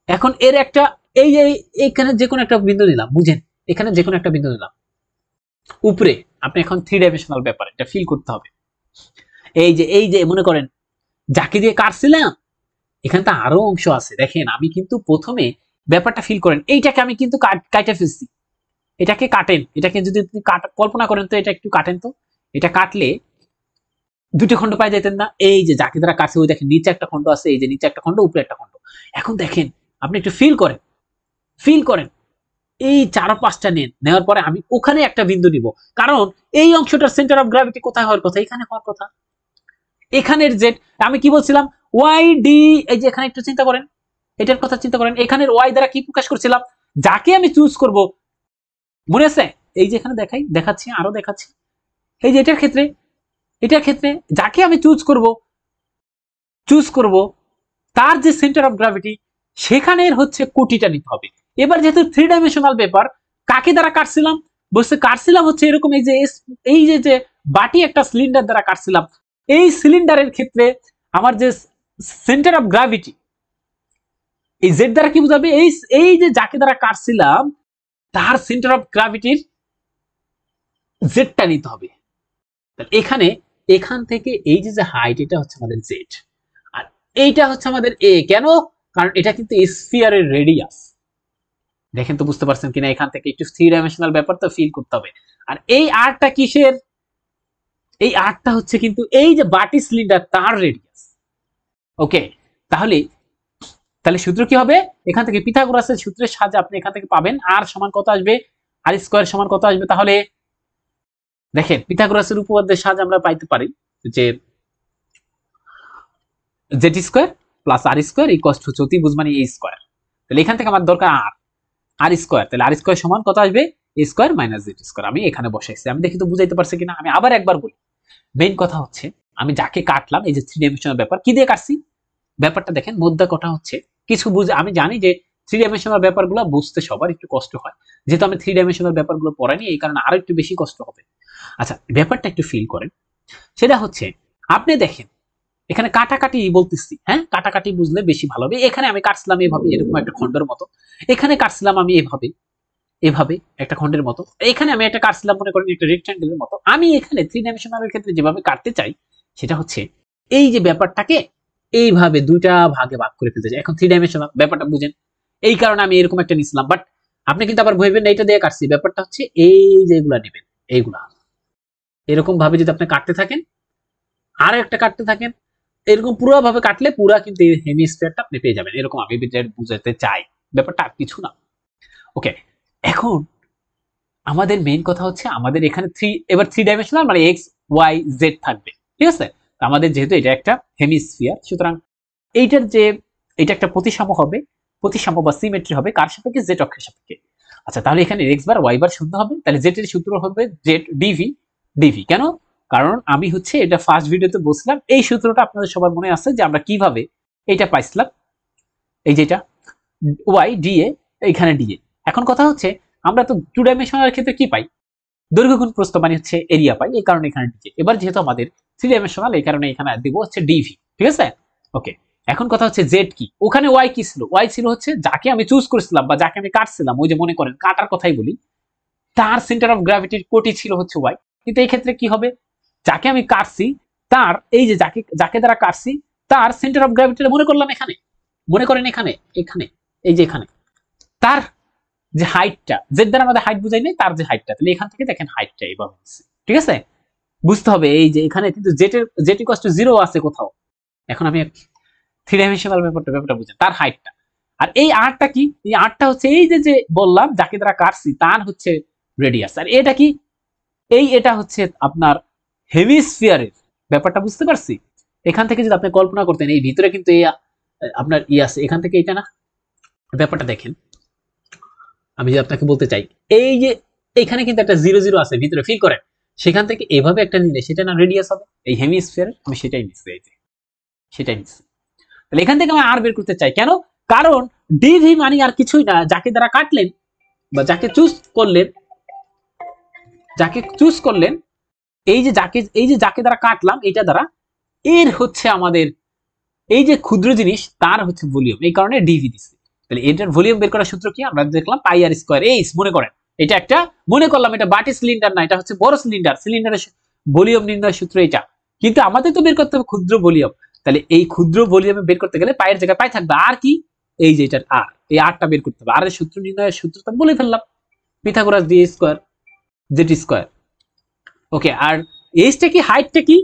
এখন এর একটা এই যে এখানে যে কোনো একটা বিন্দু নিলাম, বুঝেন, এখানে যে কোনো একটা বিন্দু নিলাম উপরে, আপনি এখন থ্রি ডাইমেনশনাল ব্যাপার, এটা ফিল করতে হবে। এই যে মনে করেন যাকে দিয়ে কাটছিলাম, এখানে তো আরো অংশ আছে। দেখেন আমি কিন্তু প্রথমে ব্যাপারটা ফিল করেন, এইটাকে আমি কিন্তু কাটে ফেলছি, এটাকে কাটেন, এটাকে যদি আপনি কল্পনা করেন তো, এটা একটু কাটেন তো, এটা কাটলে দুটো খন্ড পাই যেতেন না? এই যে যাকে দ্বারা কাটছে ওই দেখেন নিচে একটা খন্ড আছে, এই যে নিচে একটা খন্ড, উপরে একটা খন্ড। এখন দেখেন আপনি একটু ফিল করেন এই চার পাঁচটা নেওয়ার পরে আমি ওখানে একটা বিন্দু নিব, কারণ এই অংশটার সেন্টার অফ গ্র্যাভিটি কোথায় হওয়ার কথা, এখানে হওয়ার কথা। এখানের জেড আমি কি বলছিলাম, ওয়াই ডি, এই যে এখানে একটু চিন্তা করেন, এটার কথা চিন্তা করেন, এখানের ওয়াই দ্বারা কি প্রকাশ করছিলাম, যাকে আমি চুজ করব, মনে আছে? এই যে এখানে দেখাচ্ছি, আরো দেখাচ্ছি, এই যে এটার ক্ষেত্রে যাকে আমি চুজ করব তার যে সেন্টার অফ গ্র্যাভিটি, সেখানের হচ্ছে কোটিটা নিতে হবে। এবার যেহেতু থ্রি ডাইমেনশনাল ব্যাপার, কাকে দ্বারা কাটছিলাম, বলছে কাটছিলাম হচ্ছে এরকম, এই যে বাটি একটা সিলিন্ডার দ্বারা কাটছিলাম, এই সিলিন্ডারের ক্ষেত্রে আমার যে সেন্টার অফ গ্র্যাভিটি, এই জেড দ্বারা কি বোঝাবে, এই যে যাকে দ্বারা কাটছিলাম তার সেন্টার অফ গ্র্যাভিটির জেডটা নিতে হবে। এখান থেকে এই যে হাইট, এটা হচ্ছে আমাদের জেড, আর এইটা হচ্ছে আমাদের এ। কেন? কারণ এটা কিন্তু স্ফিয়ারের রেডিয়াস। দেখেন তো বুঝতে পারছেন কিনা? এখান থেকে একটু থ্রি ডাইমেনশনাল ব্যাপার তো ফিল করতে হবে। আর এই আরটা কিসের? এই আরটা হচ্ছে কিন্তু এই যে বাটি সিলিন্ডার তার রেডিয়াস। ওকে, তাহলে সূত্র কি হবে? এখান থেকে পিথাগোরাসের সূত্রের সাহায্যে আপনি এখান থেকে পাবেন আর সমান কত আসবে, আর স্কয়ার সমান কত আসবে। তাহলে দেখেন পিথাগোরাসের উপপাদ্যের সাহায্যে আমরা পাইতে পারি যে z square plus r square equals to চতুর্ভুজ মানে এ স্কয়ার। তাহলে এখান থেকে আমার দরকার আর স্কয়ার, তাহলে আর স্কয়ার সমান কত আসবে, এ স্কয়ার মাইনাস জেড স্কয়ার। আমি এখানে বসাইছি, আমি দেখি তো বুঝাইতে পারছি কিনা। আমি আবার একবার বলি, মেইন কথা হচ্ছে আমি যাকে কাটলাম, এই যে থ্রি ডাইমেনশনাল ব্যাপার, কি দিয়ে কাটছি ব্যাপারটা দেখেন, মধ্যে কথা হচ্ছে কিছু বুঝে। আমি জানি যে থ্রি ডাইমেনশনাল ব্যাপারগুলো বুঝতে সবার একটু কষ্ট হয়, যেহেতু আমি থ্রি ডাইমেনশনাল ব্যাপারগুলো পড়াইনি, এই কারণে আরো একটু বেশি কষ্ট হবে। আচ্ছা, ব্যাপারটা একটু ফিল করেন, সেটা হচ্ছে আপনি দেখেন এখানে কাটাকাটি বলতেছি, হ্যাঁ কাটাকাটি বুঝলে বেশি ভালো হবে। এখানে আমি কাটছিলাম এভাবে, এরকম একটা খন্ডের মতো, এখানে কাটছিলাম আমি এভাবে একটা খন্ডের মতো, এখানে আমি একটা কাটছিলাম মনে করেন একটা রেক্ট্যাঙ্গেলের মতো। আমি এখানে থ্রি ডাইমেনশনালের ক্ষেত্রে যেভাবে কাটতে চাই সেটা হচ্ছে এই যে ব্যাপারটাকে এইভাবে দুইটা ভাগে ভাগ করে ফেলতে চাই। এখন থ্রি ডাইমেনশনাল ব্যাপারটা বুঝেন, এই কারণে আমি এরকম একটা নিছিলাম। বাট আপনি কিন্তু আবার ভাববেন এইটা দিয়ে কাটছি, ব্যাপারটা হচ্ছে এই যে এগুলা নেবেন, এইগুলা এরকম ভাবে যদি আপনি কাটতে থাকেন, আর একটা কাটতে থাকেন, এরকম পুরো ভাবে কাটলে পুরা কিন্তু এই হেমিস্ফিয়ারটা আপনি পেয়ে যাবেন। এরকম আমি বুঝাতে চাই, ব্যাপারটা আর কিছু না। ওকে, এখন আমাদের মেইন কথা হচ্ছে আমাদের এখানে এবার 3 ডাইমেনশনাল মানে এক্স ওয়াই জেড থাকবে, ঠিক আছে? আমাদের যেহেতু এটা একটা হেমিস্ফিয়ার, সুতরাং এইটার যে এটা একটা প্রতিসাম্য হবে, প্রতিসাম্য বা সিমেট্রি হবে কার সাপেক্ষে? জেড অক্ষের সাপেক্ষে। আচ্ছা, তাহলে এখানে এক্স বার ওয়াই বার শূন্য হবে, তাহলে জেড এর সূত্র হবে জেড ডিভি। ডিভি কেন? কারণ আমি হচ্ছে এটা ফার্স্ট ভিডিওতে বলছিলাম, এই সূত্রটা আপনাদের সবার মনে আছে যে আমরা কিভাবে এটা পাইছিলাম, এই যেটা ওয়াই ডিএ, এখানে ডিএ। এখন কথা হচ্ছে আমরা তো 2 ডাইমেনশনাল ক্ষেত্রে কি পাই? দৈর্ঘ্য গুণ প্রস্থ মানে হচ্ছে এরিয়া পাই, এই কারণে এখানে ডিএ। এবার যেহেতু আমাদের 3 ডাইমেনশনাল, এই কারণে এখানে দেব হচ্ছে ডিভি, ঠিক আছে? ওকে, এখন কথা হচ্ছে জেড কি? ওখানে ওয়াই কি ছিল? ওয়াই ছিল হচ্ছে যাকে আমি চুজ করেছিলাম বা যাকে আমি কাটছিলাম, ওই যে মনে করেন কাটার কথাই বলি, তার সেন্টার অফ গ্র্যাভিটির কোটি ছিল হচ্ছে ওয়াই। কিন্তু এই ক্ষেত্রে কি হবে? যাকে আমি কাটছি তার, এই যে যাকে যাকে দ্বারা কাটছি তার সেন্টার অফ গ্র্যাভিটি মনে করলাম এখানে, মনে করেন এখানে, এখানে, এই যে এখানে, তার যে হাইটটা, জেড দ্বারা আমাদের হাইট বুঝাই নাই, তার যে হাইটটা, তাহলে এখান থেকে দেখেন হাইটটা এইভাবে হচ্ছে, ঠিক আছে? বুঝতে হবে এই যে এখানে কিন্তু জেড ইকুয়াল টু 0 আছে কোথাও। এখন আমি 3 ডাইমেনশনাল ব্যাপারটা বুঝেন, তার হাইটটা। আর এই আরটা কি? এই আরটা হচ্ছে এই যে যে বললাম যাকে দ্বারা কাটছি তার হচ্ছে রেডিয়াস। আর এটা কি? এটা হচ্ছে আপনার হেমিস্ফিয়ারের ব্যাপারটা, বুঝতে পারছি? এখান থেকে যদি আপনি কল্পনা করতেন, এই ভিতরে কিন্তু এই আপনার আছে, এখান থেকে এটা না, ব্যাপারটা দেখেন, আমি যে আপনাকে বলতে চাই, এই যে এখানে কিন্তু একটা 0 0 আছে ভিতরে, ফিল করেন, সেখান থেকে এভাবে একটা নিলে সেটা না রেডিয়াস হবে এই হেমিস্ফিয়ারের। আমি সেটাই নিচ্ছি, এই যে সেটাই নিচ্ছি। তাহলে এখান থেকে আমি আর বের করতে চাই কেন? কারণ ডিভি মানে আর কিছুই না, যাকে দ্বারা কাটলেন বা যাকে চুজ করলেন, এই যে যাকে দ্বারা কাটলাম, এটা দ্বারা এর হচ্ছে আমাদের এই যে ক্ষুদ্র জিনিস তার হচ্ছে ভলিউম, এই কারণে ডিভি দিচ্ছে। তাহলে এটার ভলিউম বের করার সূত্র কি? আমরা দেখলাম পাই আর স্কয়ার এইচ। মনে করেন এটা একটা, মনে করলাম এটা বাটি সিলিন্ডার না, এটা হচ্ছে বড় সিলিন্ডার, সিলিন্ডারের ভলিউম নির্ণয় সূত্র এটা। কিন্তু আমাদের তো বের করতে হবে ক্ষুদ্র ভলিউম, তাহলে এই ক্ষুদ্র ভলিউমে বের করতে গেলে পায়ের জায়গায় পাই থাকবে, আর কি? এই যে এটার আর, এই আরটা বের করতে হবে। আর এর সূত্র নির্ণয়ের সূত্র তো বলে ফেললাম, Pythagoras D square Z square. Okay, আর এইচটা কি? হাইটটা কি?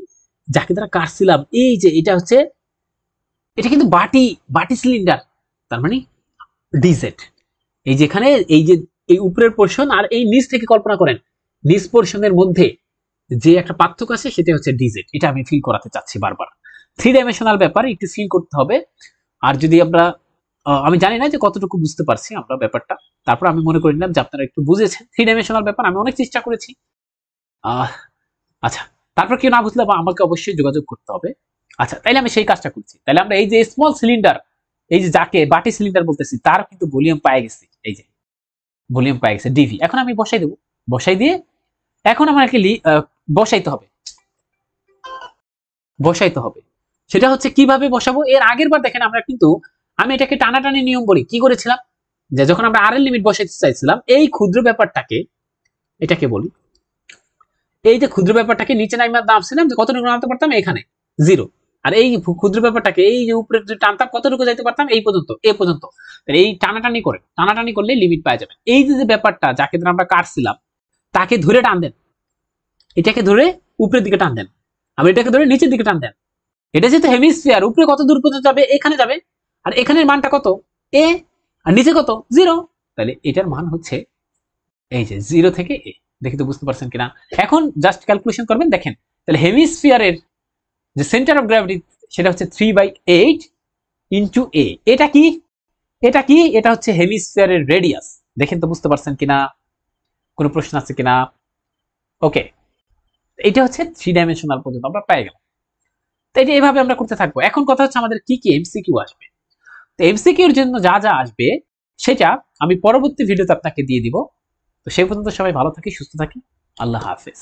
যাকে দ্বারা কাটছিলাম, এই যে এটা হচ্ছে, এটা কিন্তু বাটি সিলিন্ডার, তার মানে ডিজেড। এই যেখানে এই যে এই উপরের পোর্শন আর এই নিচ থেকে কল্পনা করেন, নিচ পোর্শনের মধ্যে যে একটা পার্থক্য আছে সেটা হচ্ছে ডিজেড। এটা আমি ফিল করাতে চাচ্ছি বারবার। 3 ডাইমেনশনাল ব্যাপার একটু ফিল করতে হবে। আর যদি আমরা আমি জানি না যে কতটুকু বুঝতে পারছি আমরা ব্যাপারটা, তারপর আমি মনে করে নিলাম যে আপনারা একটু বুঝেছেন 3 ডাইমেনশনাল ব্যাপার। আমি অনেক চেষ্টা করেছি। আচ্ছা, তারপর কেউ না বুঝলে আমাকে অবশ্যই যোগাযোগ করতে হবে। আচ্ছা, তাইলে আমি সেই কাজটা করছি। তাহলে আমরা এই যে স্মল সিলিন্ডার, এই যে যাকে বাটি সিলিন্ডার বলতেছি, তার কিন্তু ভলিউম পাই গেছি, এই যে ভলিউম পাই গেছে ডিভি। এখন আমি বসাই দেব, বসাই দিয়ে এখন আমাকে বসাইতে হবে। সেটা হচ্ছে কিভাবে বসাবো? এর আগের বার দেখেন আমরা কিন্তু, আমি এটাকে টানাটানি নিয়ম বলি, কি করেছিলাম? যে যখন আমরা আর এর লিমিট বসাইতে চাইছিলাম, এই ক্ষুদ্র ব্যাপারটাকে, এটাকে বলি, এই যে ক্ষুদ্র ব্যাপারটাকে নিচে নামছিলাম, যে কতটুকু নামতে পারতাম? এখানে 0। আর এই ক্ষুদ্র ব্যাপারটাকে এই যে উপরে টানতাম, কতটুকু যাইতে পারতাম? এই পর্যন্ত, এ পর্যন্ত। এই টানাটানি করলে লিমিট পাওয়া যাবে। এই যে ব্যাপারটা যাকে ধরে আমরা কাটছিলাম, তাকে ধরে টান দেন, এটাকে ধরে উপরের দিকে টান দেন, আবার এটাকে ধরে নিচের দিকে টান দেন। এটা যেহেতু হেমিস্ফিয়ার, উপরে কত দূর পর্যন্ত যাবে? এখানে যাবে। আর এখানের মানটা কত? এ। আর নিচে কত? 0। তাহলে এটার মান হচ্ছে এই যে 0 থেকে এ। দেখি তো বুঝতে পারছেন কিনা? এখন জাস্ট ক্যালকুলেশন করবেন, দেখেন। তাহলে হেমিস্ফিয়ারের যে সেন্টার অফ গ্র্যাভিটি সেটা হচ্ছে 3/8 ইন্টু এ। এটা কি? এটা হচ্ছে হেমিস্ফিয়ারের রেডিয়াস। দেখেন তো বুঝতে পারছেন কিনা? কোনো প্রশ্ন আছে কিনা? ওকে, এটা হচ্ছে 3 ডাইমেনশনাল পর্যন্ত আমরা পেয়ে গেলাম। তো এটা এইভাবে আমরা করতে থাকবো। এখন কথা হচ্ছে আমাদের কি কি এমসিকিউ আসবে। তো এমসিকিউর জন্য যা যা আসবে সেটা আমি পরবর্তী ভিডিওতে আপনাকে দিয়ে দিব। তো সেই পর্যন্ত সবাই ভালো থাকি, সুস্থ থাকি। আল্লাহ হাফেজ।